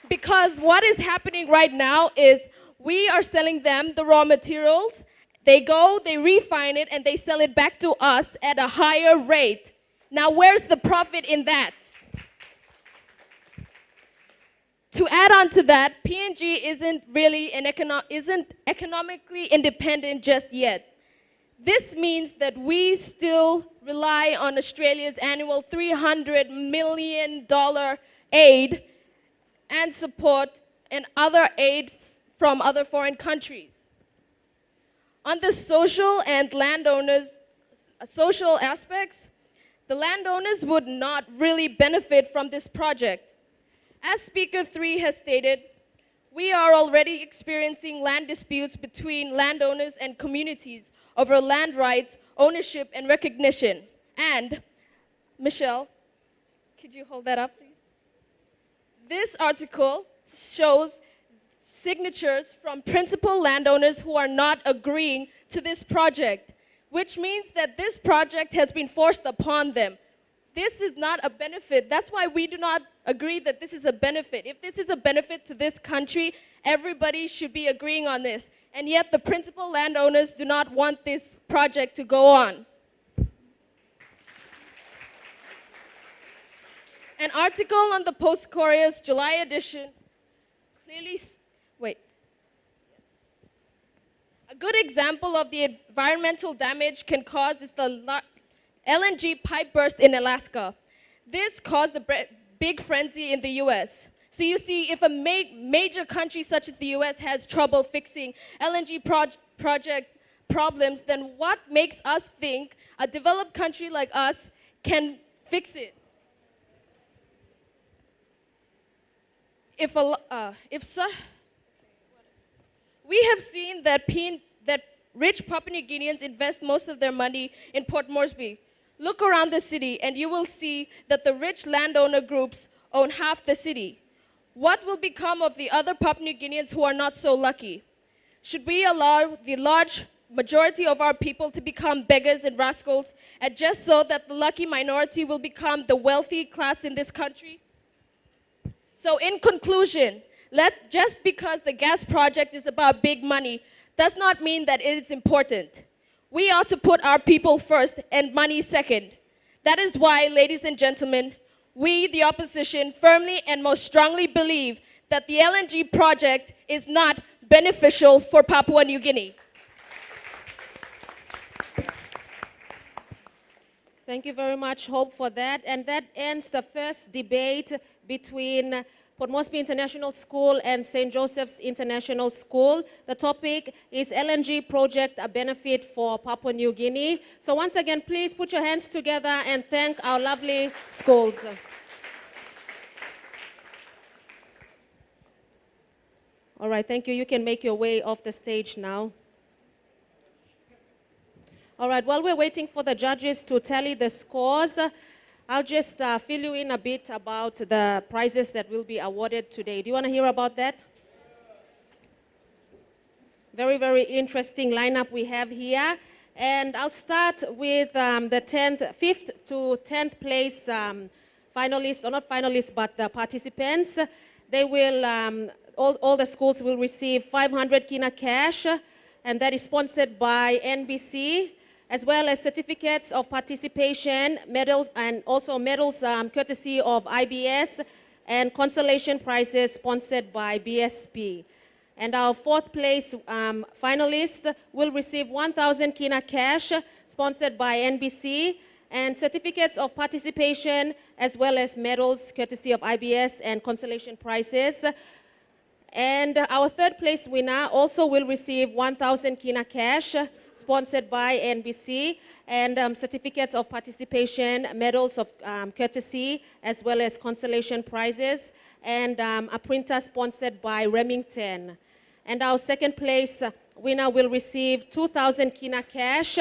Because what is happening right now is we are selling them the raw materials. They go, they refine it, and they sell it back to us at a higher rate. Now, where's the profit in that? To add on to that, PNG isn't really isn't economically independent just yet. This means that we still rely on Australia's annual $300 million aid and support and other aids from other foreign countries. On the social and social aspects, the landowners would not really benefit from this project. As Speaker 3 has stated, we are already experiencing land disputes between landowners and communities over land rights, ownership, and recognition. And, Michelle, could you hold that up, please? This article shows signatures from principal landowners who are not agreeing to this project, which means that this project has been forced upon them. This is not a benefit. That's why we do not agree that this is a benefit. If this is a benefit to this country, everybody should be agreeing on this. And yet the principal landowners do not want this project to go on. An article on the Post-Courier's July edition clearly, A good example of the environmental damage can cause is the LNG pipe burst in Alaska. This caused a big frenzy in the US. So you see, if a major country such as the US has trouble fixing LNG project problems, then what makes us think a developed country like us can fix it? We have seen that rich Papua New Guineans invest most of their money in Port Moresby. Look around the city and you will see that the rich landowner groups own half the city. What will become of the other Papua New Guineans who are not so lucky? Should we allow the large majority of our people to become beggars and rascals, and just so that the lucky minority will become the wealthy class in this country? So in conclusion, just because the gas project is about big money does not mean that it is important. We ought to put our people first and money second. That is why, ladies and gentlemen, we, the opposition, firmly and most strongly believe that the LNG project is not beneficial for Papua New Guinea. Thank you very much, Hope, for that. And that ends the first debate between Port Moresby International School and St. Joseph's International School. The topic is LNG project, a benefit for Papua New Guinea. So once again, please put your hands together and thank our lovely schools. All right, thank you. You can make your way off the stage now. All right, while we're waiting for the judges to tally the scores, I'll just fill you in a bit about the prizes that will be awarded today. Do you want to hear about that? Very, very interesting lineup we have here. And I'll start with the 5th to 10th place finalists, or not finalists, but the participants. They will, all the schools will receive 500 kina cash, and that is sponsored by NBC, as well as certificates of participation, medals, and also medals courtesy of IBS, and consolation prizes sponsored by BSP. And our 4th place finalist will receive 1,000 kina cash, sponsored by NBC, and certificates of participation, as well as medals courtesy of IBS and consolation prizes. And our 3rd place winner also will receive 1,000 kina cash, sponsored by NBC, and certificates of participation, medals of courtesy, as well as consolation prizes, and a printer sponsored by Remington. And our 2nd place winner will receive 2,000 kina cash,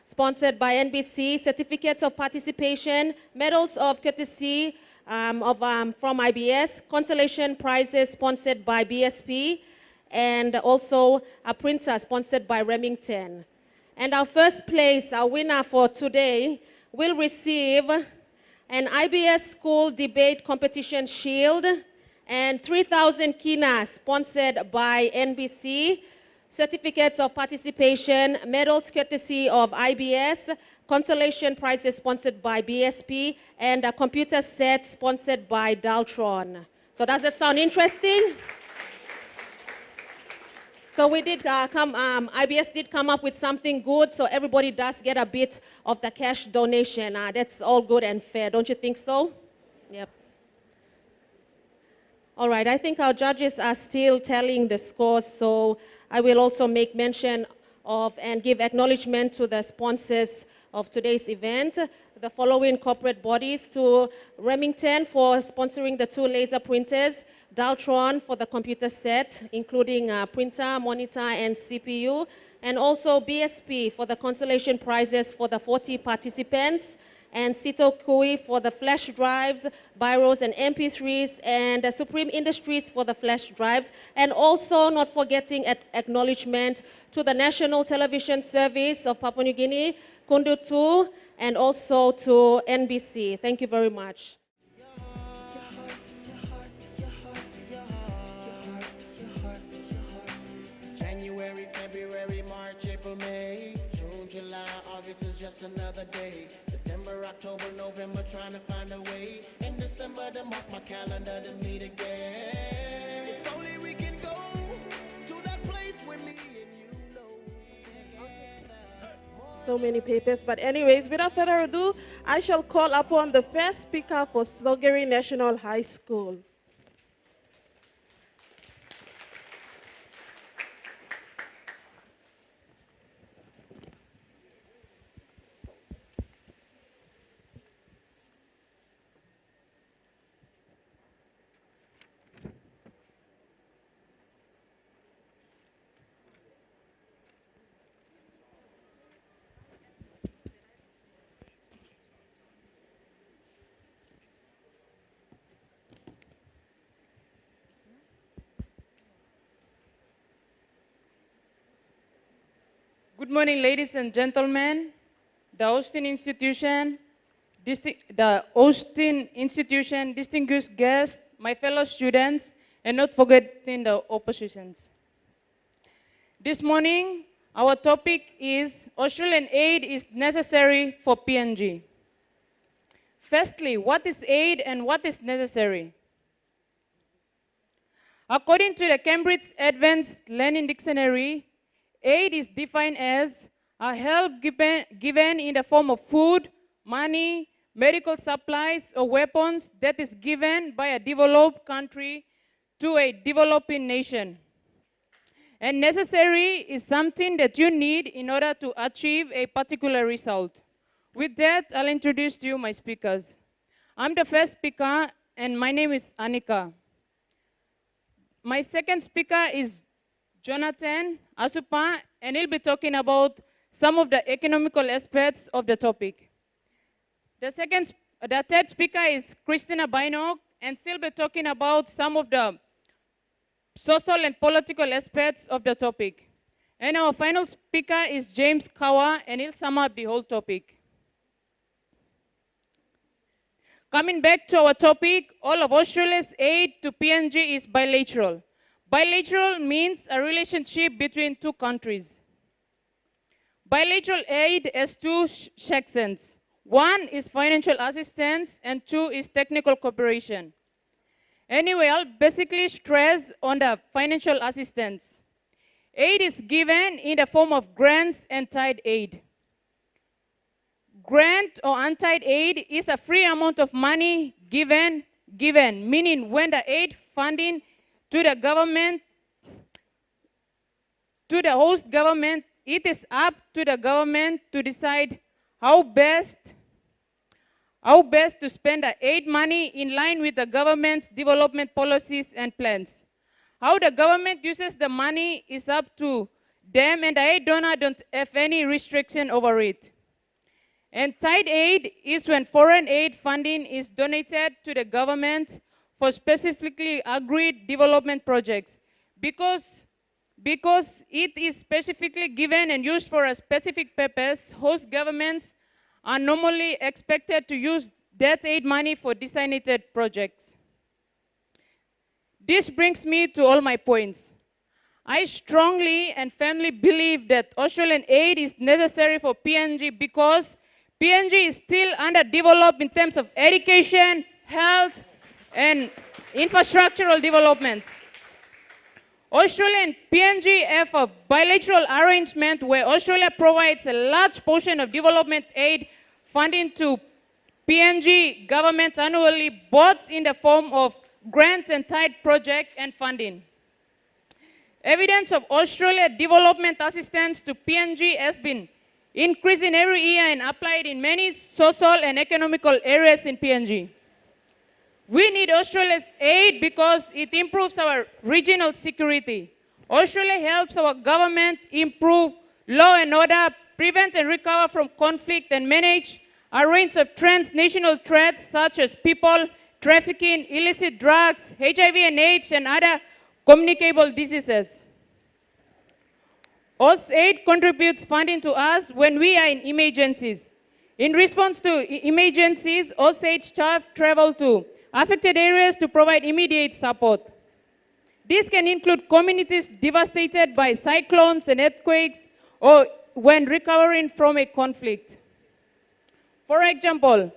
sponsored by NBC, certificates of participation, medals of courtesy from IBS, consolation prizes sponsored by BSP, and also a printer sponsored by Remington. And our 1st place, our winner for today, will receive an IBS School Debate Competition Shield and 3,000 kina sponsored by NBC, certificates of participation, medals courtesy of IBS, consolation prizes sponsored by BSP, and a computer set sponsored by Daltron. So does that sound interesting? So we did IBS did come up with something good, so everybody does get a bit of the cash donation. That's all good and fair, don't you think so? Yep. All right, I think our judges are still tallying the scores, so I will also make mention of and give acknowledgement to the sponsors of today's event, the following corporate bodies: to Remington for sponsoring the 2 laser printers, Daltron for the computer set, including printer, monitor, and CPU, and also BSP for the consolation prizes for the 40 participants, and Sito Kui for the flash drives, Biros, and MP3s, and Supreme Industries for the flash drives, and also not forgetting acknowledgement to the National Television Service of Papua New Guinea, Kundu 2, and also to NBC. Thank you very much. January, February, March, April, May, June, July, August is just another day. September, October, November, trying to find a way. In December, them off my calendar to meet again. If only we can go to that place with me and you know. So many papers, but anyways, without further ado, I shall call upon the first speaker for Sogeri National High School. Good morning, ladies and gentlemen. The Austin Institution, distinguished guests, my fellow students, and not forgetting the oppositions. This morning, our topic is Australian aid is necessary for PNG. Firstly, what is aid and what is necessary? According to the Cambridge Advanced Learning Dictionary, aid is defined as a help given in the form of food, money, medical supplies, or weapons that is given by a developed country to a developing nation. And necessary is something that you need in order to achieve a particular result. With that, I'll introduce to you my speakers. I'm the first speaker, and my name is Anika. My second speaker is Jonathan Asupa, and he'll be talking about some of the economical aspects of the topic. The third speaker is Christina Bainok, and she'll be talking about some of the social and political aspects of the topic. And our final speaker is James Kawa, and he'll sum up the whole topic. Coming back to our topic, all of Australia's aid to PNG is bilateral. Bilateral means a relationship between 2 countries. Bilateral aid has 2 sections. 1 is financial assistance, and 2 is technical cooperation. Anyway, I'll basically stress on the financial assistance. Aid is given in the form of grants and tied aid. Grant or untied aid is a free amount of money given, meaning when the aid funding to the government, to the host government, it is up to the government to decide how best to spend the aid money in line with the government's development policies and plans. How the government uses the money is up to them, and the aid donor don't have any restriction over it. And tied aid is when foreign aid funding is donated to the government for specifically agreed development projects. Because it is specifically given and used for a specific purpose, host governments are normally expected to use that aid money for designated projects. This brings me to all my points. I strongly and firmly believe that Australian aid is necessary for PNG because PNG is still underdeveloped in terms of education, health, and infrastructural developments. Australia and PNG have a bilateral arrangement where Australia provides a large portion of development aid funding to PNG governments annually, both in the form of grants and tied project and funding. Evidence of Australia development assistance to PNG has been increasing every year and applied in many social and economical areas in PNG. We need Australia's aid because it improves our regional security. Australia helps our government improve law and order, prevent and recover from conflict, and manage a range of transnational threats such as people, trafficking, illicit drugs, HIV and AIDS, and other communicable diseases. AusAid contributes funding to us when we are in emergencies. In response to emergencies, AusAid staff travel to affected areas to provide immediate support. This can include communities devastated by cyclones and earthquakes or when recovering from a conflict. For example,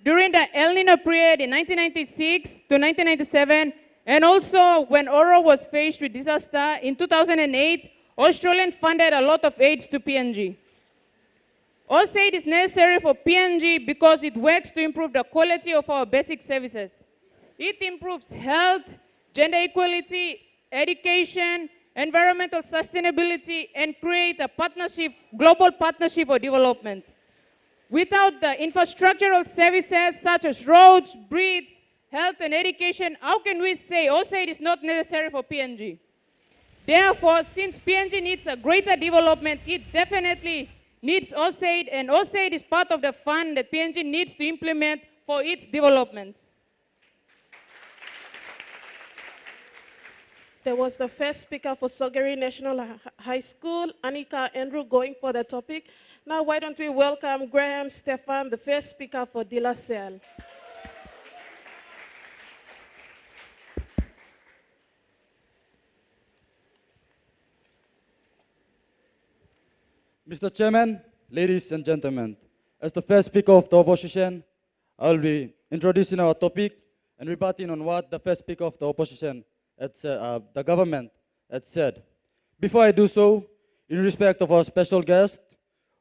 during the El Nino period in 1996 to 1997, and also when Oro was faced with disaster in 2008, Australian funded a lot of aid to PNG. AusAid is necessary for PNG because it works to improve the quality of our basic services. It improves health, gender equality, education, environmental sustainability, and create a partnership, global partnership for development. Without the infrastructural services such as roads, bridges, health, and education, how can we say AusAid is not necessary for PNG? Therefore, since PNG needs a greater development, it definitely needs AusAid, and AusAid is part of the fund that PNG needs to implement for its developments. There was the first speaker for Sogeri National High School, Anika Andrew, going for the topic. Now, why don't we welcome Graham Stefan, the first speaker for De La Salle. Mr. Chairman, ladies and gentlemen, as the first speaker of the opposition, I will be introducing our topic and rebutting on what the first speaker of the opposition, the government, had said. Before I do so, in respect of our special guest,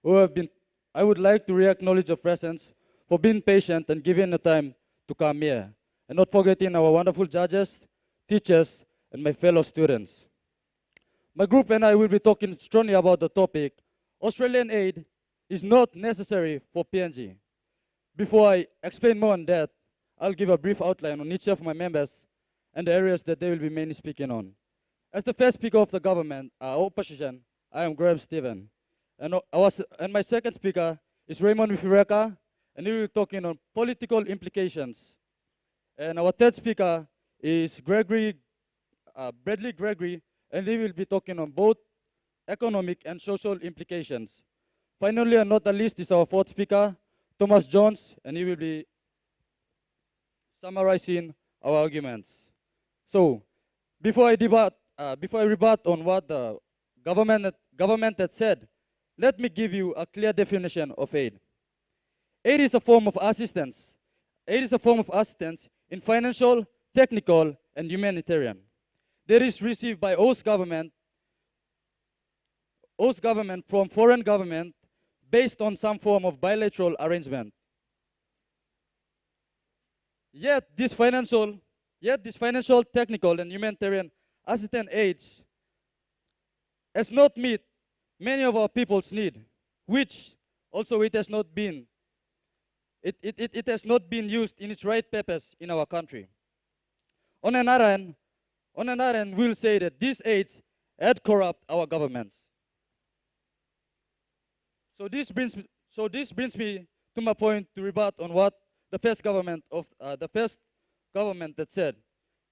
I would like to re-acknowledge your presence for being patient and giving the time to come here, and not forgetting our wonderful judges, teachers, and my fellow students. My group and I will be talking strongly about the topic, Australian aid is not necessary for PNG. Before I explain more on that, I'll give a brief outline on each of my members and the areas that they will be mainly speaking on. As the first speaker of the government, opposition, I am Graham Stephen. And my second speaker is Raymond Wifireka, and he will be talking on political implications. And our third speaker is Bradley Gregory, and he will be talking on both economic and social implications. Finally, and not the least, is our fourth speaker, Thomas Jones, and he will be summarizing our arguments. So, before I rebut on what the government had said, let me give you a clear definition of aid. Aid is a form of assistance. Aid is a form of assistance in financial, technical, and humanitarian. That is received by host government from foreign government based on some form of bilateral arrangement. Yet this financial, technical, and humanitarian assistance aid has not met many of our people's need, which also it has not been used in its right purpose in our country. On another hand, we'll say that these aids had corrupt our governments. So this brings me to my point to rebut on what the first government that said.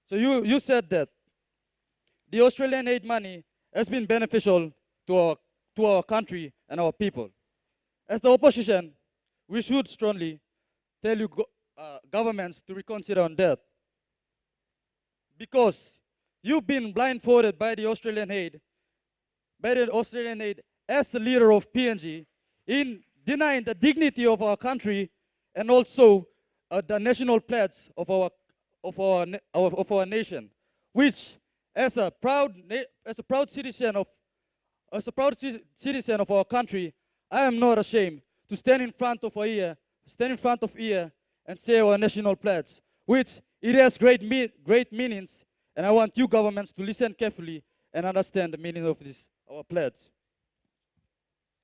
So you said that the Australian aid money has been beneficial to our country and our people. As the opposition, we should strongly tell you governments to reconsider on that, because you've been blindfolded by the Australian aid, as the leader of PNG, in denying the dignity of our country and also the national pledge of our nation, which as a proud citizen of our country, I am not ashamed to stand in front of here and say our national pledge, which It has great meanings, and I want you governments to listen carefully and understand the meaning of this, our pledge.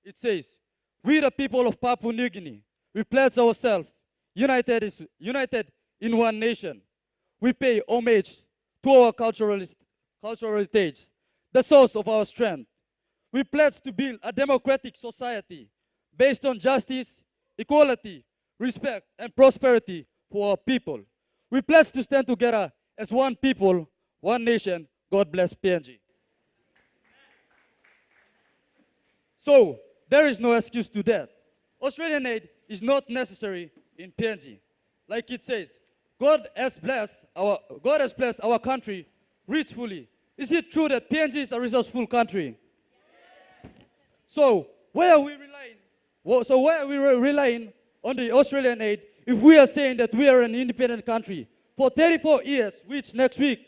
It says, we the people of Papua New Guinea, we pledge ourselves, united in one nation. We pay homage to our cultural heritage, the source of our strength. We pledge to build a democratic society based on justice, equality, respect, and prosperity for our people. We pledge to stand together as one people, one nation. God bless PNG. So, there is no excuse to that. Australian aid is not necessary in PNG. Like it says, God has blessed our country richly. Is it true that PNG is a resourceful country? So, why are we relying on the Australian aid if we are saying that we are an independent country? For 34 years, which next week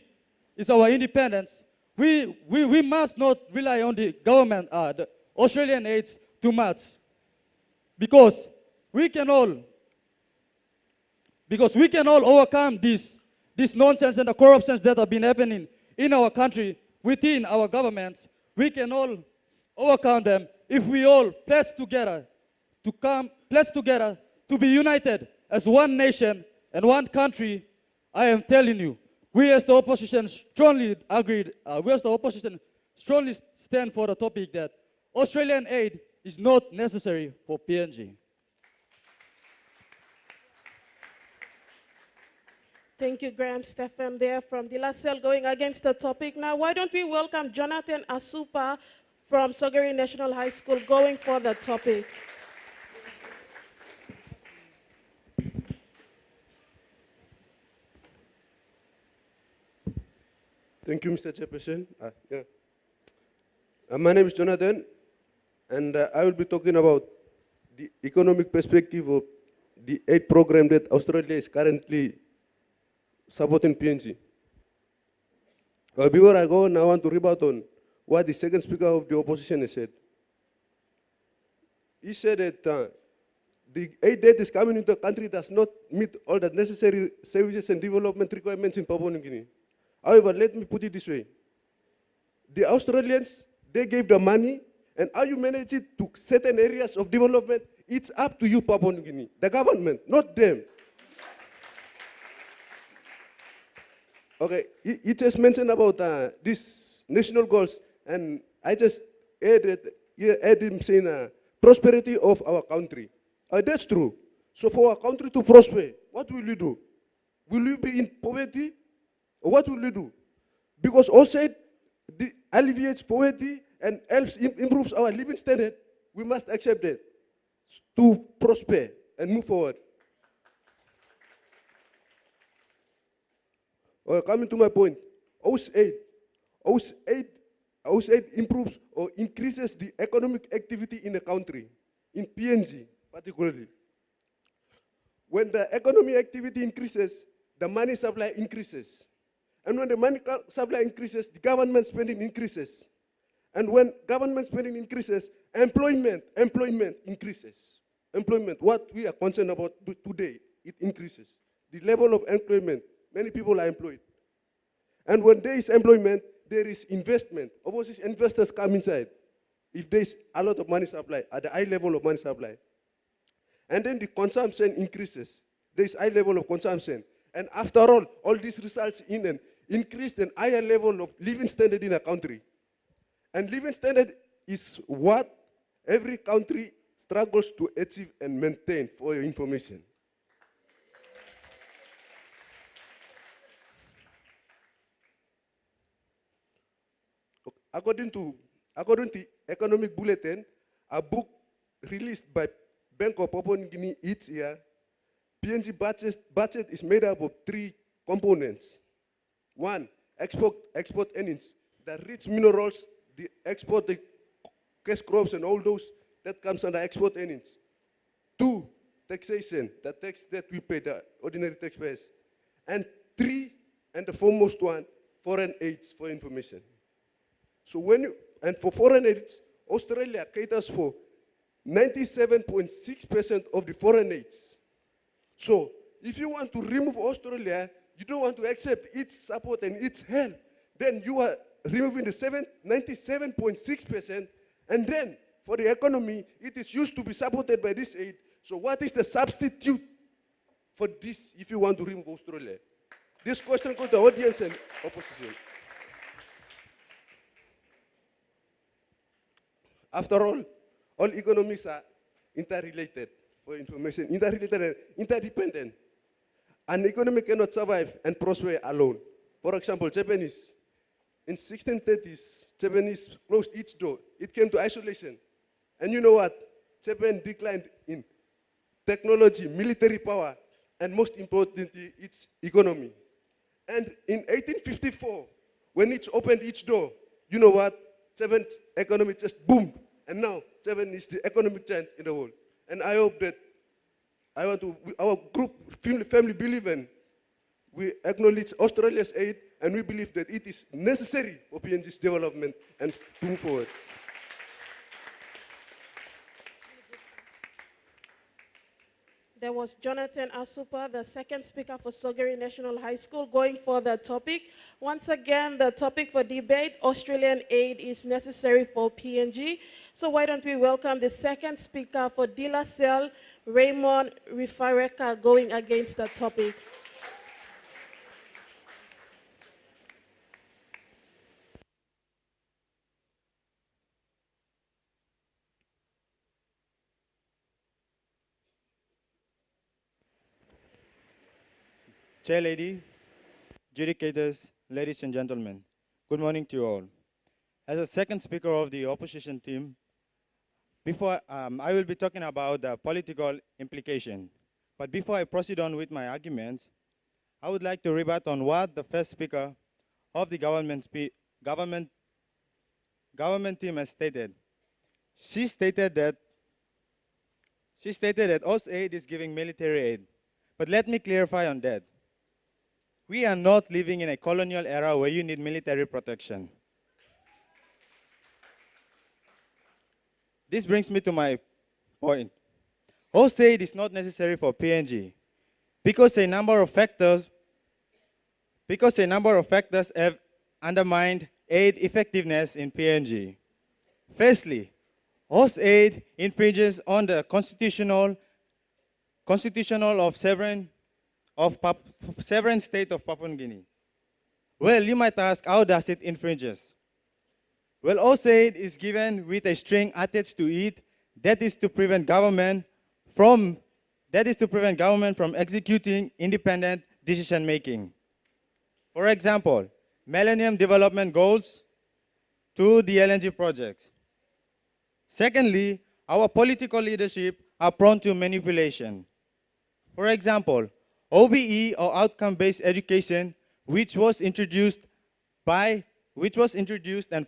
is our independence, we must not rely on the government, the Australian aid too much. Because we can all overcome this nonsense and the corruptions that have been happening in our country, within our governments. We can all overcome them if we all pledge together to be united as one nation and one country. I am telling you, we as the opposition strongly stand for the topic that Australian aid is not necessary for PNG. Thank you, Graham Stephen there from De La Salle going against the topic. Now, why don't we welcome Jonathan Asupa from Sogeri National High School going for the topic. Thank you, Mr. Chairperson. My name is Jonathan, and I will be talking about the economic perspective of the aid program that Australia is currently supporting PNG. Before I go on, I want to rebut on what the second speaker of the opposition has said. He said that the aid that is coming into the country does not meet all the necessary services and development requirements in Papua New Guinea. However, let me put it this way. The Australians, they gave the money, and how you manage it to certain areas of development, it's up to you, Papua New Guinea, the government, not them. Okay, he just mentioned about these national goals, and I just added him saying prosperity of our country. That's true. So for our country to prosper, what will we do? Will we be in poverty? Or what will we do? Because also alleviates poverty and helps improves our living standard, we must accept that to prosper and move forward. Coming to my point, AUS aid improves or increases the economic activity in the country, in PNG particularly. When the economic activity increases, the money supply increases. And when the money supply increases, the government spending increases. And when government spending increases, employment increases. Employment, what we are concerned about today, it increases. The level of employment, many people are employed. And when there is employment, there is investment. Overseas investors come inside. If there is a lot of money supply, at the high level of money supply. And then the consumption increases. There is high level of consumption. And after all this results in an increased and higher level of living standard in a country. And living standard is what every country struggles to achieve and maintain, for your information. According to Economic Bulletin, a book released by Bank of Papua New Guinea each year, PNG budget is made up of 3 components. 1, export earnings, the rich minerals, the export, the cash crops and all those, that comes under export earnings. 2, taxation, the tax that we pay, the ordinary taxpayers. And 3, and the foremost one, foreign aids, for information. So and for foreign aids, Australia caters for 97.6% of the foreign aids. So if you want to remove Australia you don't want to accept its support and its help, then you are removing the 97.6%, and then for the economy, it is used to be supported by this aid. So what is the substitute for this if you want to remove Australia? This question goes to the audience and opposition. After all economies are interrelated, for information, interrelated and interdependent. An economy cannot survive and prosper alone. For example, Japanese, in 1630s, Japanese closed its door. It came to isolation. And you know what? Japan declined in technology, military power, and most importantly, its economy. And in 1854, when it opened its door, you know what? Japan's economy just boomed. And now, Japan is the economic giant in the world. And I hope that our group, family believe in, we acknowledge Australia's aid, and we believe that it is necessary for PNG's development and to move forward. There was Jonathan Asupa, the second speaker for Sogeri National High School, going for the topic. Once again, the topic for debate, Australian aid is necessary for PNG. So why don't we welcome the second speaker for De La Salle, Raymond Rifareka, going against the topic. Chair Lady, adjudicators, ladies and gentlemen, good morning to you all. As a second speaker of the opposition team, I will be talking about the political implication. But before I proceed on with my arguments, I would like to rebut on what the first speaker of the government team has stated. She stated that AusAid is giving military aid. But let me clarify on that. We are not living in a colonial era where you need military protection. This brings me to my point. AusAid is not necessary for PNG because a number of factors have undermined aid effectiveness in PNG. Firstly, AusAid infringes on the constitutional of sovereign state of Papua New Guinea. Well, you might ask, how does it infringes? Well, AusAid is given with a string attached to it that is to prevent government from executing independent decision making. For example, Millennium Development Goals to the LNG projects. Secondly, our political leadership are prone to manipulation. For example, OBE, or outcome-based education, which was introduced and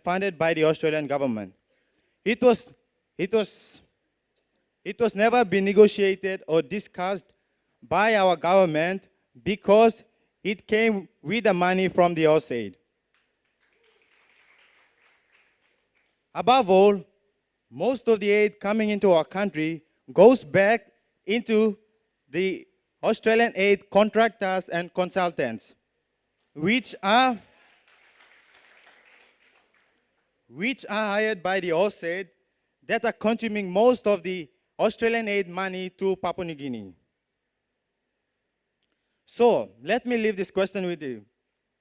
funded by the Australian government. It was never been negotiated or discussed by our government because it came with the money from the AusAid. Above all, most of the aid coming into our country goes back into the Australian aid contractors and consultants, which are hired by the AusAid that are consuming most of the Australian aid money to Papua New Guinea. So let me leave this question with the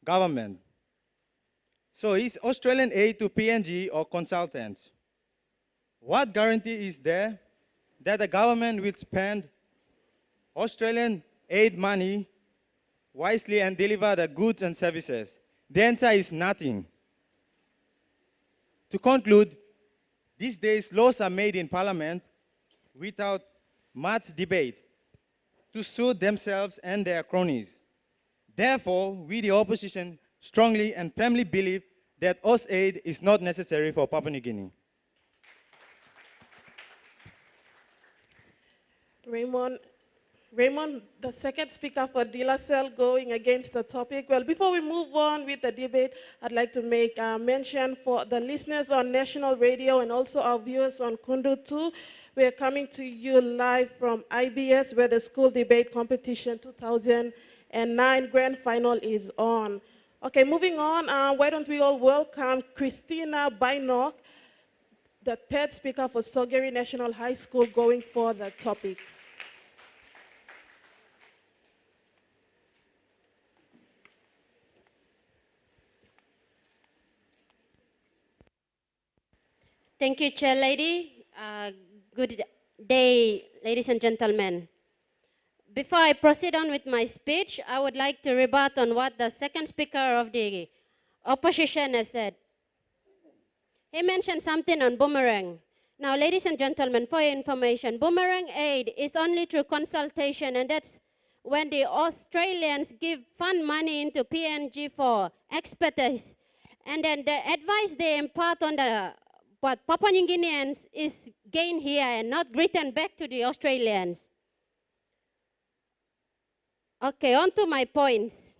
government. So is Australian aid to PNG or consultants? What guarantee is there that the government will spend Australian aid money wisely and deliver the goods and services? The answer is nothing. To conclude, these days laws are made in Parliament without much debate to suit themselves and their cronies. Therefore, we the opposition strongly and firmly believe that AusAid is not necessary for Papua New Guinea. Raymond, the second speaker for De La Salle, going against the topic. Well, before we move on with the debate, I'd like to make a mention for the listeners on national radio and also our viewers on Kundu 2. We are coming to you live from IBS, where the School Debate Competition 2018 and 9 grand final is on. Okay, moving on, why don't we all welcome Christina Bainok, the third speaker for Sogeri National High School, going for the topic. Thank you, Chair Lady. Good day, ladies and gentlemen. Before I proceed on with my speech, I would like to rebut on what the second speaker of the opposition has said. He mentioned something on boomerang. Now, ladies and gentlemen, for your information, boomerang aid is only through consultation, and that's when the Australians give fund money into PNG for expertise. And then the advice they impart on the what Papua New Guineans is gained here and not written back to the Australians. Okay, on to my points.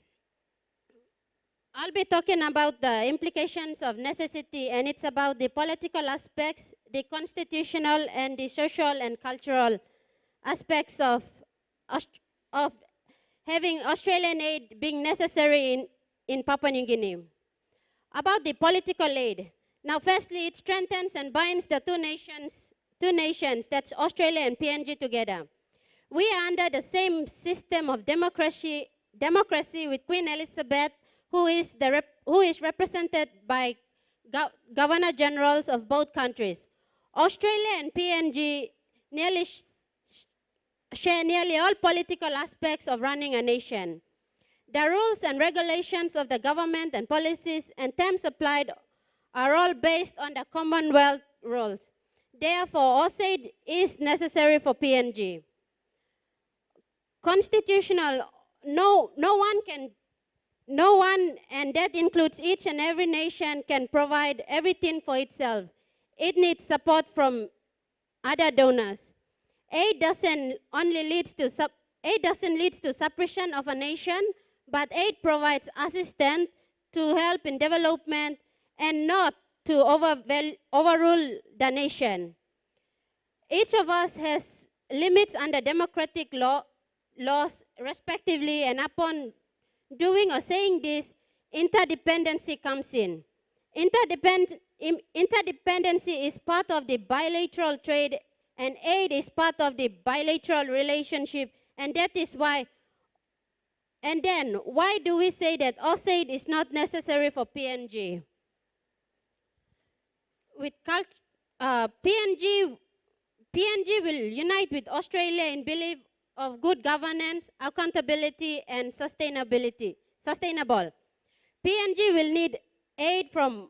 I'll be talking about the implications of necessity, and it's about the political aspects, the constitutional and the social and cultural aspects of having Australian aid being necessary in Papua New Guinea. About the political aid. Now, firstly, it strengthens and binds the two nations, that's Australia and PNG together. We are under the same system of democracy with Queen Elizabeth, who is represented by governor generals of both countries. Australia and PNG share nearly all political aspects of running a nation. The rules and regulations of the government and policies and terms applied are all based on the Commonwealth rules. Therefore, AUSAID is necessary for PNG. Constitutional, no one, and that includes each and every nation, can provide everything for itself. It needs support from other donors. Aid doesn't lead to suppression of a nation, but aid provides assistance to help in development and not to overrule the nation. Each of us has limits under democratic laws respectively, and upon doing or saying this, interdependency comes in. Interdependency is part of the bilateral trade, and aid is part of the bilateral relationship, and that is why. And then, why do we say that AUSAID is not necessary for PNG? PNG will unite with Australia in belief of good governance, accountability, and sustainable. PNG will need aid from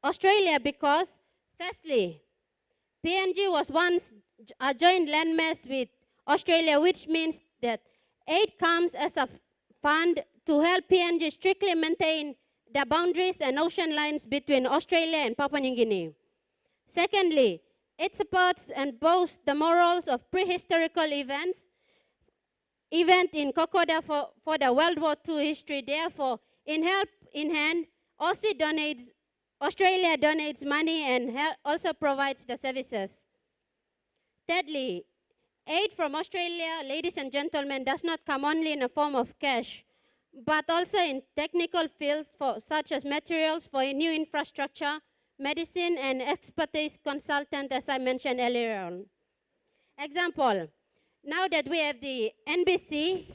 Australia because, firstly, PNG was once a joint landmass with Australia, which means that aid comes as a fund to help PNG strictly maintain the boundaries and ocean lines between Australia and Papua New Guinea. Secondly, it supports and boasts the morals of prehistorical event in Kokoda for the World War II history. Therefore, in hand, Australia donates money and also provides the services. Thirdly, aid from Australia, ladies and gentlemen, does not come only in the form of cash, but also in technical fields such as materials for new infrastructure, medicine, and expertise consultant, as I mentioned earlier on. Example, now that we have the NBC,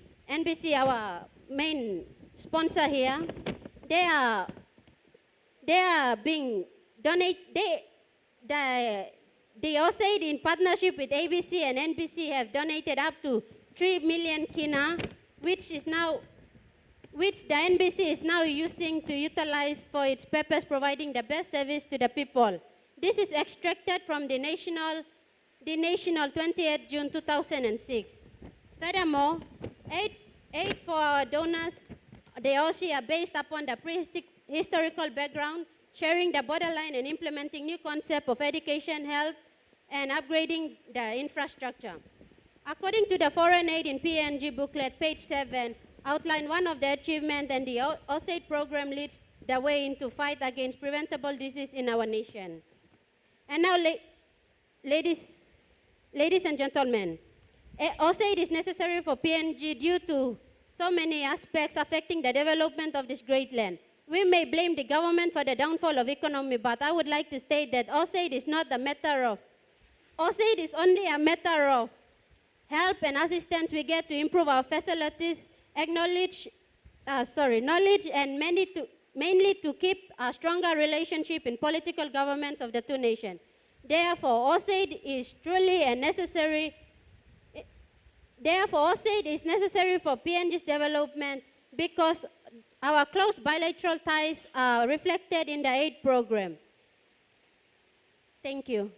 our main sponsor here, they are being donated, the AUSAID in partnership with ABC and NBC have donated up to 3 million kina, which the NBC is now using to utilize for its purpose, providing the best service to the people. This is extracted from the national 28 June 2006. Furthermore, aid for our donors, they also are based upon the prehistorical background, sharing the borderline and implementing new concept of education, health, and upgrading the infrastructure. According to the Foreign Aid in PNG booklet, page 7, outline one of the achievements, and the AUSAID program leads the way into fight against preventable disease in our nation. And now, ladies and gentlemen, AUSAID is necessary for PNG due to so many aspects affecting the development of this great land. We may blame the government for the downfall of economy, but I would like to state that OSAID is not a matter of, OSAID is only a matter of help and assistance we get to improve our facilities, knowledge, and mainly to keep a stronger relationship in political governments of the two nations. Therefore, OSAID is truly a necessary. Therefore, OSAID is necessary for PNG's development because our close bilateral ties are reflected in the aid program. Thank you.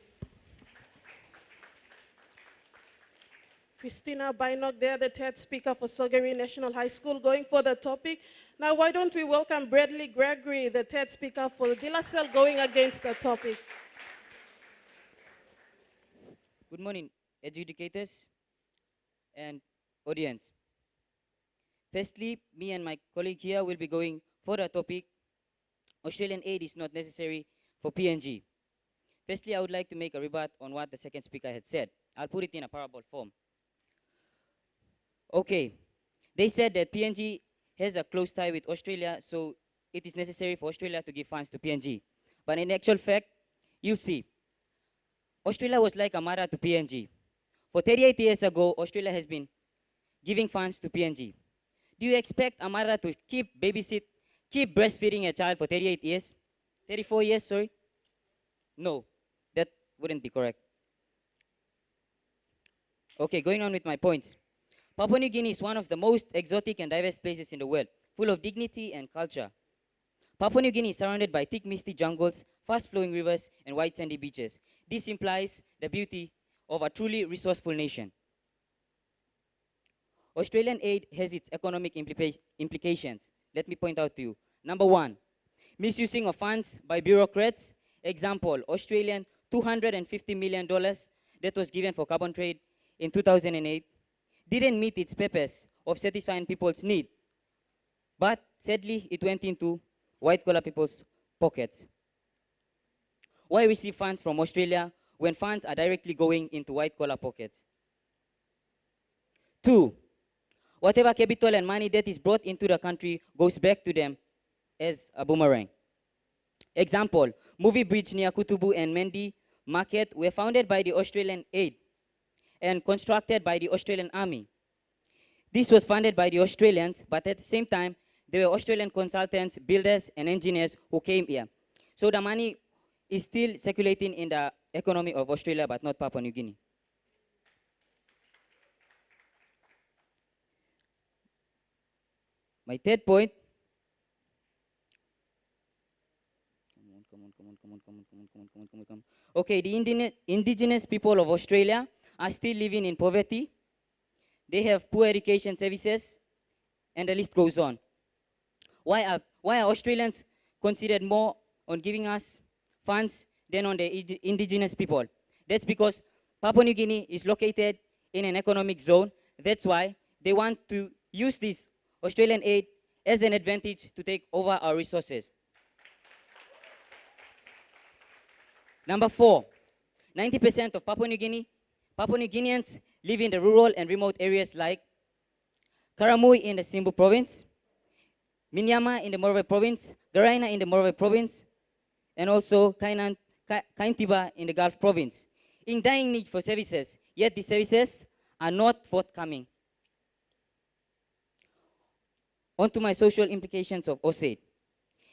Christina Bainok there, the third speaker for Sogeri National High School, going for the topic. Now, why don't we welcome Bradley Gregory, the third speaker for De La Salle, going against the topic. Good morning, adjudicators and audience. Firstly, me and my colleague here will be going for the topic, Australian aid is not necessary for PNG. Firstly, I would like to make a rebut on what the second speaker had said. I'll put it in a parable form. Okay, they said that PNG has a close tie with Australia, so it is necessary for Australia to give funds to PNG. But in actual fact, you see, Australia was like a mother to PNG. For 38 years ago, Australia has been giving funds to PNG. Do you expect a mother to keep breastfeeding a child for 38 years? 34 years, sorry? No, that wouldn't be correct. Okay, going on with my points. Papua New Guinea is one of the most exotic and diverse places in the world, full of dignity and culture. Papua New Guinea is surrounded by thick misty jungles, fast-flowing rivers, and white sandy beaches. This implies the beauty of a truly resourceful nation. Australian aid has its economic implications. Let me point out to you. Number one, misusing of funds by bureaucrats. Example, Australian $250 million that was given for carbon trade in 2008 didn't meet its purpose of satisfying people's needs, but sadly it went into white-collar people's pockets. Why receive funds from Australia when funds are directly going into white-collar pockets? Two, whatever capital and money that is brought into the country goes back to them as a boomerang. Example, Movie Bridge near Kutubu and Mendi Market were founded by the Australian aid and constructed by the Australian Army. This was funded by the Australians, but at the same time, there were Australian consultants, builders, and engineers who came here. So the money is still circulating in the economy of Australia, but not Papua New Guinea. My third point, okay, the indigenous people of Australia are still living in poverty. They have poor education services, and the list goes on. Why are Australians considered more on giving us funds than on the indigenous people? That's because Papua New Guinea is located in an economic zone. That's why they want to use this Australian aid as an advantage to take over our resources. Number four, 90% of Papua New Guineans live in the rural and remote areas like Karamui in the Simbu province, Minyama in the Morobe province, Garaina in the Morobe province, and also Kaintiba in the Gulf province, in dying need for services, yet these services are not forthcoming. On to my social implications of OSAID.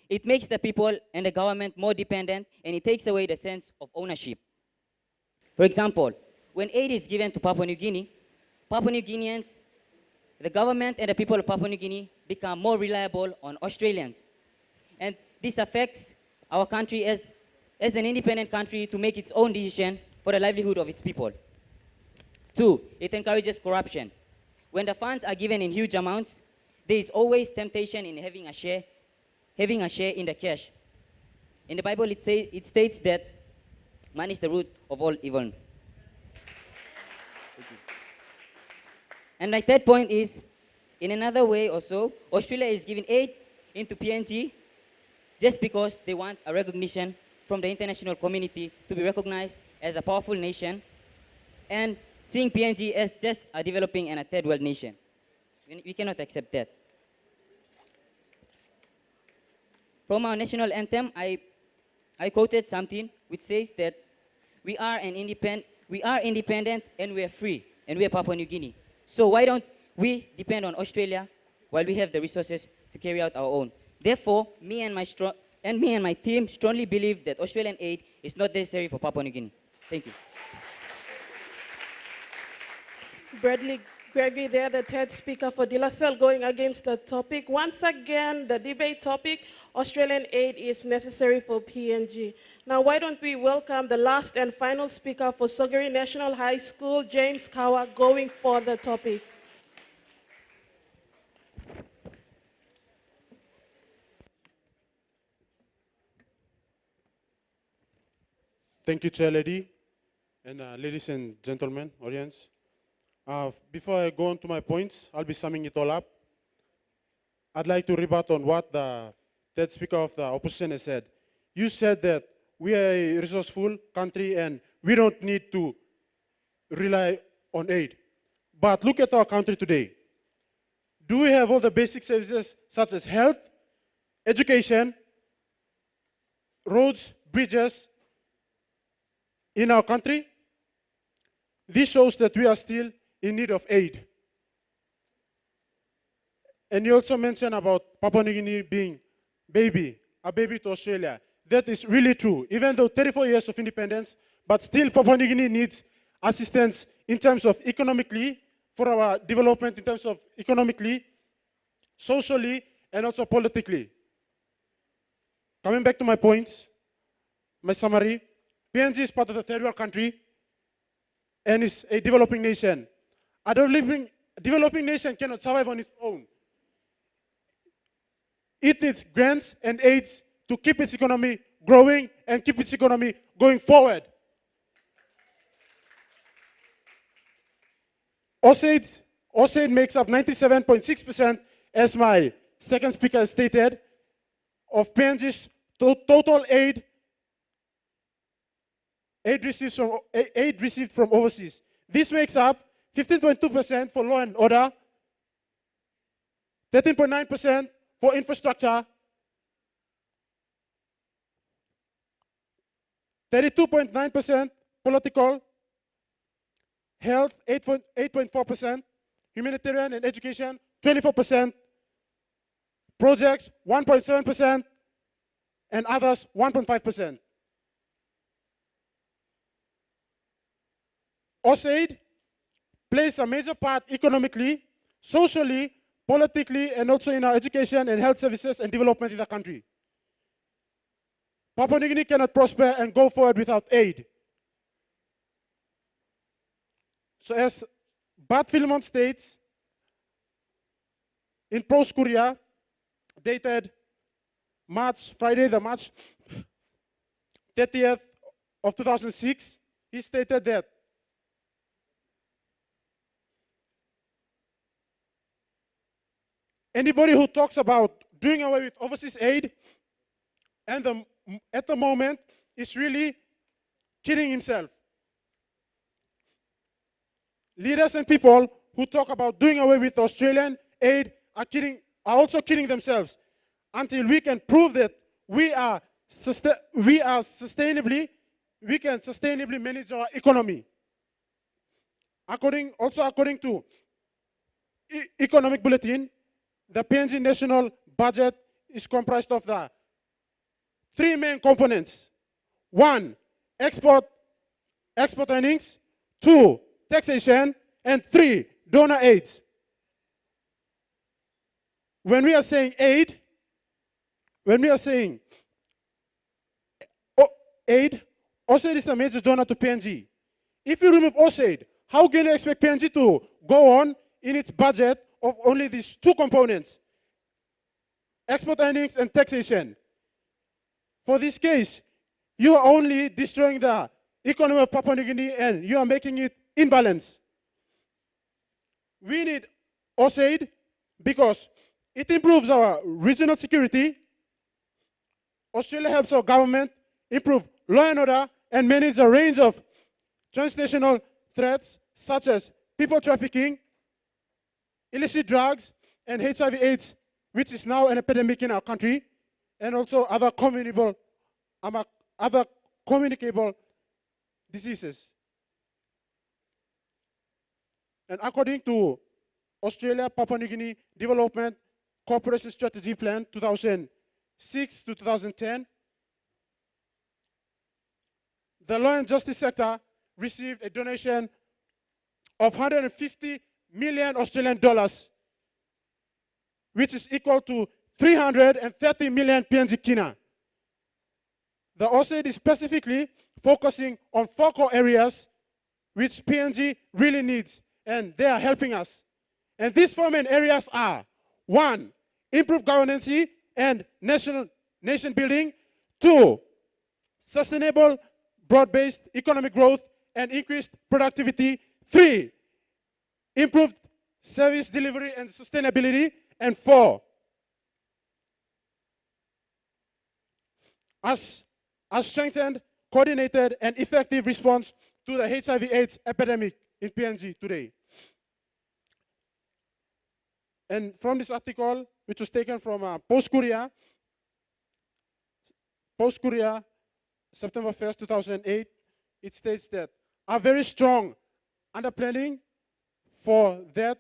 It makes the people and the government more dependent, and it takes away the sense of ownership. For example, when aid is given to Papua New Guinea, Papua New Guineans, the government and the people of Papua New Guinea become more reliable on Australians. And this affects our country as an independent country to make its own decision for the livelihood of its people. Two, it encourages corruption. When the funds are given in huge amounts, there is always temptation in having a share in the cash. In the Bible, it states that money is the root of all evil. And my third point is, in another way also, Australia is giving aid into PNG just because they want a recognition from the international community to be recognized as a powerful nation and seeing PNG as just a developing and a third world nation. and we cannot accept that. From our national anthem, I quoted something which says that we are independent and we are free and we are Papua New Guinea. So why don't we depend on Australia while we have the resources to carry out our own? Therefore, me and my team strongly believe that Australian aid is not necessary for Papua New Guinea. Thank you. Bradley Gregory there, the third speaker for De La Salle, going against the topic. Once again, the debate topic, Australian aid is necessary for PNG. Now, why don't we welcome the last and final speaker for Sogeri National High School, James Kawa, going for the topic. Thank you, Chair Lady, and ladies and gentlemen, audience. Before I go on to my points, I'll be summing it all up. I'd like to rebut on what the third speaker of the opposition has said. You said that we are a resourceful country and we don't need to rely on aid. But look at our country today. Do we have all the basic services such as health, education, roads, bridges in our country? This shows that we are still in need of aid. And you also mentioned about Papua New Guinea being a baby to Australia. That is really true. Even though 34 years of independence, but still Papua New Guinea needs assistance in terms of economically, for our development in terms of economically, socially, and also politically. Coming back to my points, my summary, PNG is part of the third world country and is a developing nation. A developing nation cannot survive on its own. It needs grants and aids to keep its economy growing and keep its economy going forward. AusAid makes up 97.6%, as my second speaker stated, of PNG's total aid received from overseas. This makes up 15.2% for law and order, 13.9% for infrastructure, 32.9% political, health 8.4%, humanitarian and education 24%, projects 1.7%, and others 1.5%. AusAid plays a major part economically, socially, politically, and also in our education and health services and development in the country. Papua New Guinea cannot prosper and go forward without aid. So as Bart Philemon states, in Prose Courier, dated Friday the March 30th of 2006, he stated that anybody who talks about doing away with overseas aid and at the moment is really kidding himself. Leaders and people who talk about doing away with Australian aid are also kidding themselves until we can prove that we can sustainably manage our economy. According to Economic Bulletin, the PNG national budget is comprised of the three main components. One, export earnings. Two, taxation. And three, donor aids. When we are saying aid, aid, AusAid is the major donor to PNG. If you remove AusAid, how can you expect PNG to go on in its budget of only these two components, export earnings and taxation? For this case, you are only destroying the economy of Papua New Guinea and you are making it imbalance. We need AusAid because it improves our regional security. Australia helps our government improve law and order and manage a range of transnational threats such as people trafficking, illicit drugs, and HIV/AIDS, which is now an epidemic in our country, and also other communicable diseases. And according to Australia Papua New Guinea Development Cooperation Strategy Plan 2006 to 2010, the law and justice sector received a donation of 150 million Australian dollars, which is equal to 330 million PNG kina. The OSAID is specifically focusing on 4 core areas which PNG really needs, and they are helping us. And these 4 main areas are: 1, improved governance and nation building; 2, sustainable broad-based economic growth and increased productivity; 3, improved service delivery and sustainability; and 4, a strengthened, coordinated, and effective response to the HIV/AIDS epidemic in PNG today. And from this article, which was taken from Post-Korea, September 1st, 2008, it states that a very strong underpinning for that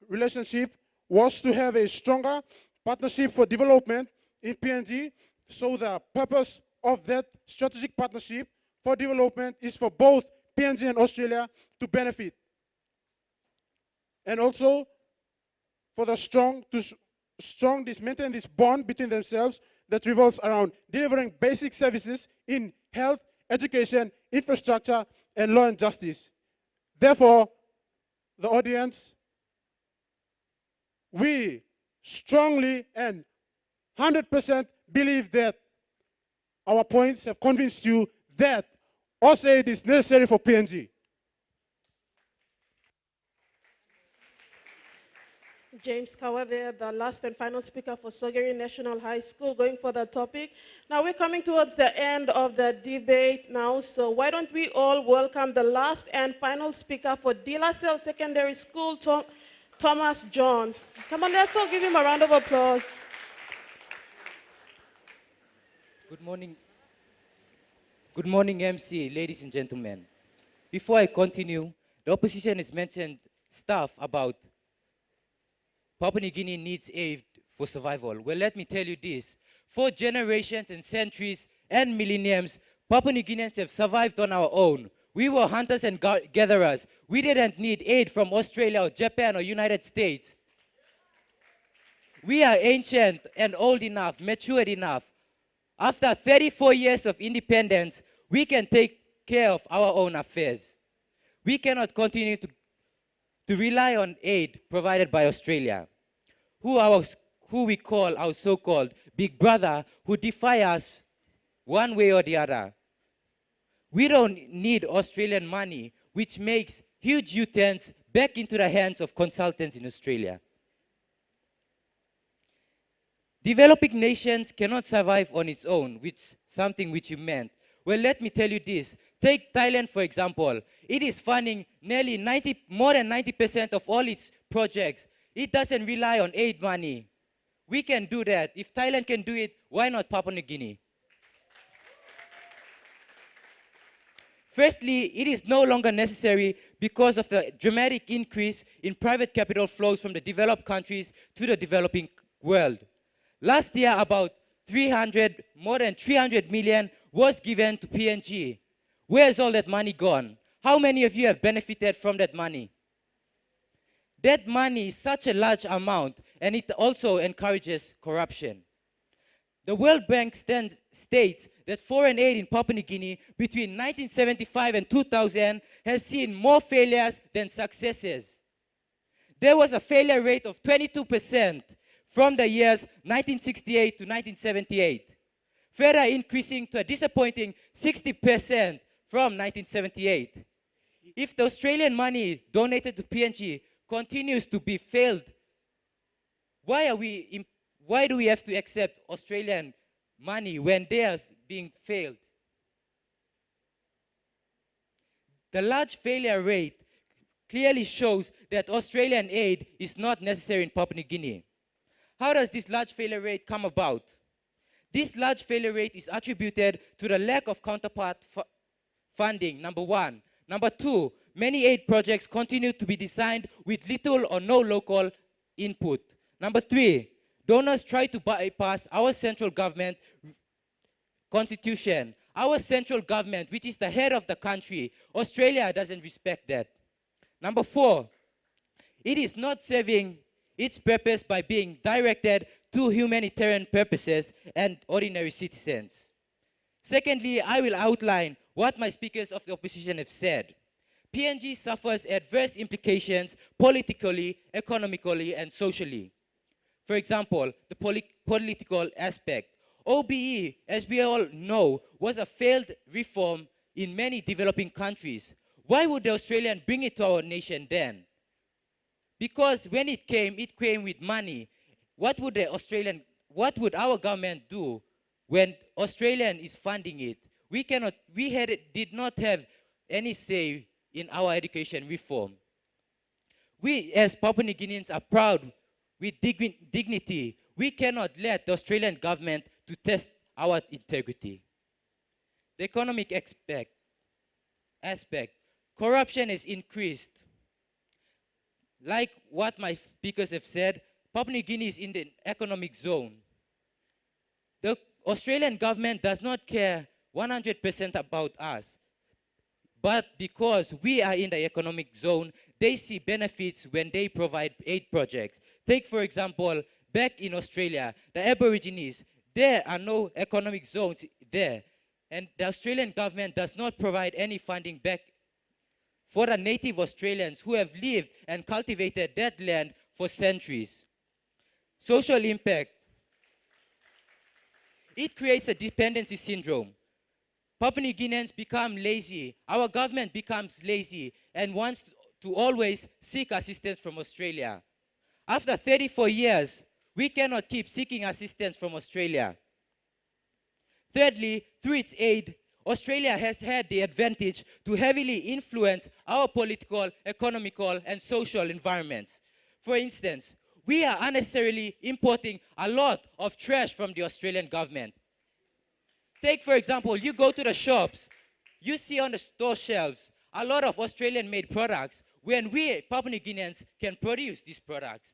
relationship was to have a stronger partnership for development in PNG. So the purpose of that strategic partnership for development is for both PNG and Australia to benefit. And also for the maintain this bond between themselves that revolves around delivering basic services in health, education, infrastructure, and law and justice. Therefore, the audience, we strongly and 100% believe that our points have convinced you that OSAID is necessary for PNG. James Kawa there, the last and final speaker for Sogeri National High School, going for the topic. Now we're coming towards the end of the debate now, so why don't we all welcome the last and final speaker for De La Salle Secondary School, Thomas Jones. Come on, let's all give him a round of applause. Good morning. Good morning, MC, ladies and gentlemen. Before I continue, the opposition has mentioned stuff about Papua New Guinea needs aid for survival. Well, let me tell you this. For generations and centuries and millenniums, Papua New Guineans have survived on our own. We were hunters and gatherers. We didn't need aid from Australia or Japan or United States. We are ancient and old enough, matured enough. After 34 years of independence, we can take care of our own affairs. We cannot continue to rely on aid provided by Australia, who we call our so-called big brother, who defy us one way or the other. We don't need Australian money, which makes huge U-turns back into the hands of consultants in Australia. Developing nations cannot survive on its own, something which you meant. Well, let me tell you this. Take Thailand, for example. It is funding more than 90% of all its projects. It doesn't rely on aid money. We can do that. If Thailand can do it, why not Papua New Guinea? Firstly, it is no longer necessary because of the dramatic increase in private capital flows from the developed countries to the developing world. Last year, more than 300 million was given to PNG. Where's all that money gone? How many of you have benefited from that money? That money is such a large amount, and it also encourages corruption. The World Bank states that foreign aid in Papua New Guinea between 1975 and 2000 has seen more failures than successes. There was a failure rate of 22% from the years 1968 to 1978, further increasing to a disappointing 60% from 1978. If the Australian money donated to PNG continues to be failed, why do we have to accept Australian money when they are being failed? The large failure rate clearly shows that Australian aid is not necessary in Papua New Guinea. How does this large failure rate come about? This large failure rate is attributed to the lack of counterpart funding, number one. Number two, many aid projects continue to be designed with little or no local input. Number three, donors try to bypass our central government constitution. Our central government, which is the head of the country, Australia doesn't respect that. Number four, it is not serving its purpose by being directed to humanitarian purposes and ordinary citizens. Secondly, I will outline what my speakers of the opposition have said. PNG suffers adverse implications politically, economically, and socially. For example, the political aspect. OBE, as we all know, was a failed reform in many developing countries. Why would the Australian bring it to our nation then? Because when it came with money. What would our government do when Australian is funding it? We did not have any say in our education reform. We as Papua New Guineans are proud with dignity. We cannot let the Australian government to test our integrity. The economic aspect. Corruption has increased. Like what my speakers have said, Papua New Guinea is in the economic zone. The Australian government does not care 100% about us. But because we are in the economic zone, they see benefits when they provide aid projects. Take, for example, back in Australia, the Aborigines, there are no economic zones there. And the Australian government does not provide any funding back for the native Australians who have lived and cultivated that land for centuries. Social impact. It creates a dependency syndrome. Papua New Guineans become lazy. Our government becomes lazy and wants to always seek assistance from Australia. After 34 years, we cannot keep seeking assistance from Australia. Thirdly, through its aid, Australia has had the advantage to heavily influence our political, economical, and social environments. For instance, we are unnecessarily importing a lot of trash from the Australian government. Take, for example, you go to the shops, you see on the store shelves a lot of Australian-made products when we, Papua New Guineans, can produce these products.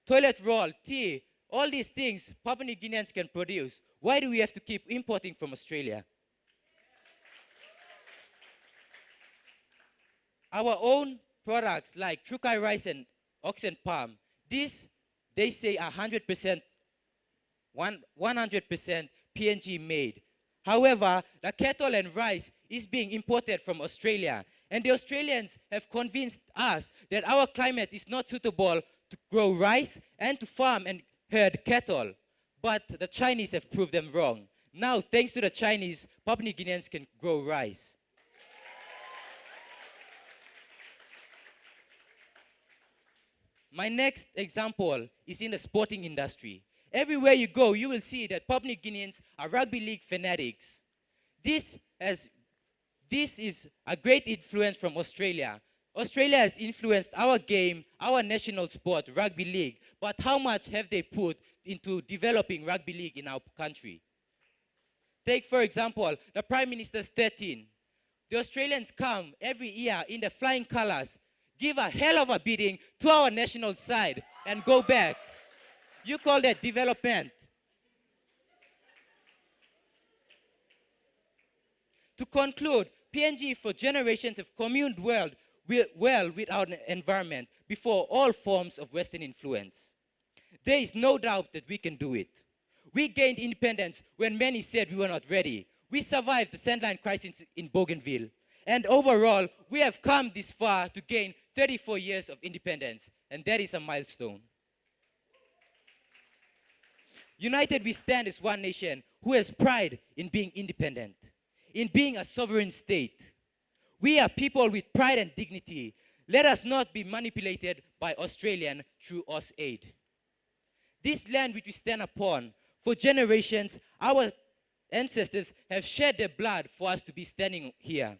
Toilet roll, tea, all these things Papua New Guineans can produce. Why do we have to keep importing from Australia? Our own products like Trukai rice and oxen palm, these, they say, are 100% PNG made. However, the cattle and rice is being imported from Australia. And the Australians have convinced us that our climate is not suitable to grow rice and to farm and herd cattle. But the Chinese have proved them wrong. Now, thanks to the Chinese, Papua New Guineans can grow rice. My next example is in the sporting industry. Everywhere you go, you will see that Papua New Guineans are rugby league fanatics. This is a great influence from Australia. Australia has influenced our game, our national sport, rugby league. But how much have they put into developing rugby league in our country? Take, for example, the Prime Minister's 13. The Australians come every year in the flying colors, give a hell of a beating to our national side, and go back. You call that development. To conclude, PNG for generations have communed well with our environment before all forms of Western influence. There is no doubt that we can do it. We gained independence when many said we were not ready. We survived the sandline crisis in Bougainville. And overall, we have come this far to gain 34 years of independence, and that is a milestone. United we stand as one nation who has pride in being independent, in being a sovereign state. We are people with pride and dignity. Let us not be manipulated by Australian through AusAid. This land which we stand upon, for generations, our ancestors have shed their blood for us to be standing here.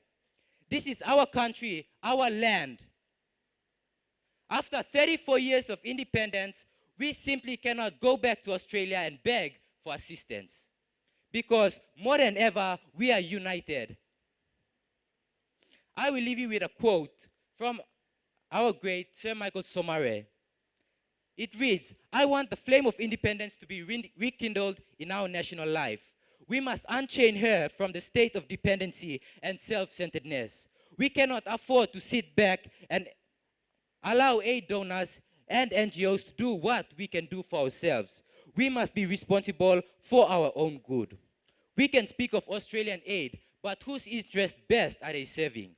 This is our country, our land. After 34 years of independence, we simply cannot go back to Australia and beg for assistance. Because more than ever, we are united. I will leave you with a quote from our great Sir Michael Somare. It reads, "I want the flame of independence to be rekindled in our national life. We must unchain her from the state of dependency and self-centeredness. We cannot afford to sit back and allow aid donors and NGOs to do what we can do for ourselves. We must be responsible for our own good. We can speak of Australian aid, but whose interest best are they serving?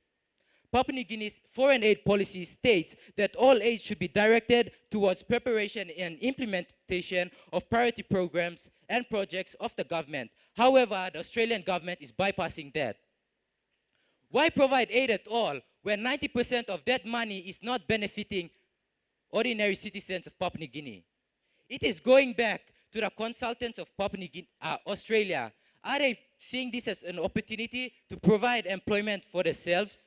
Papua New Guinea's foreign aid policy states that all aid should be directed towards preparation and implementation of priority programs and projects of the government. However, the Australian government is bypassing that. Why provide aid at all when 90% of that money is not benefiting ordinary citizens of Papua New Guinea? It is going back to the consultants of Papua New Guinea, Australia. Are they seeing this as an opportunity to provide employment for themselves?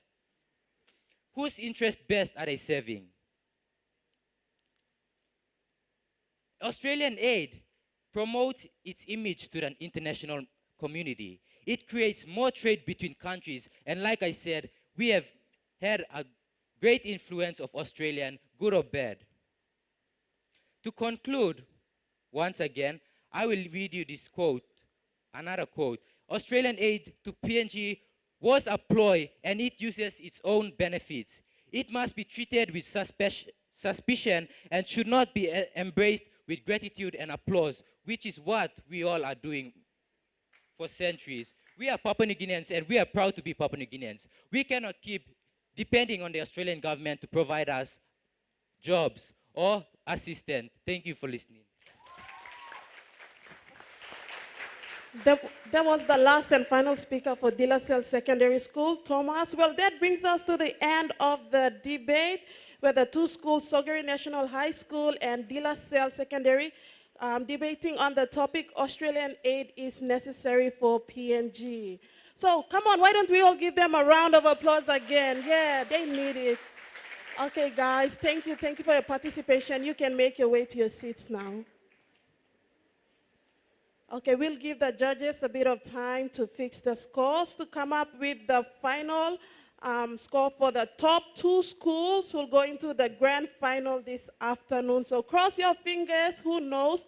Whose interest best are they serving? Australian aid promotes its image to the international community. It creates more trade between countries, and like I said, we have had a great influence of Australian, good or bad. To conclude, once again, I will read you this quote, another quote. Australian aid to PNG was a ploy and it uses its own benefits. It must be treated with suspicion and should not be embraced with gratitude and applause, which is what we all are doing for centuries. We are Papua New Guineans and we are proud to be Papua New Guineans. We cannot keep depending on the Australian government to provide us jobs or assistance. Thank you for listening. That was the last and final speaker for De La Salle Secondary School, Thomas. Well, that brings us to the end of the debate where the two schools, Sogeri National High School and De La Salle Secondary, debating on the topic, Australian aid is necessary for PNG. So come on, why don't we all give them a round of applause again? Yeah, they need it. Okay, guys, thank you for your participation. You can make your way to your seats now. Okay, we'll give the judges a bit of time to fix the scores to come up with the final score for the top two schools who will go into the grand final this afternoon. So cross your fingers, who knows,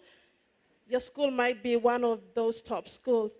your school might be one of those top schools.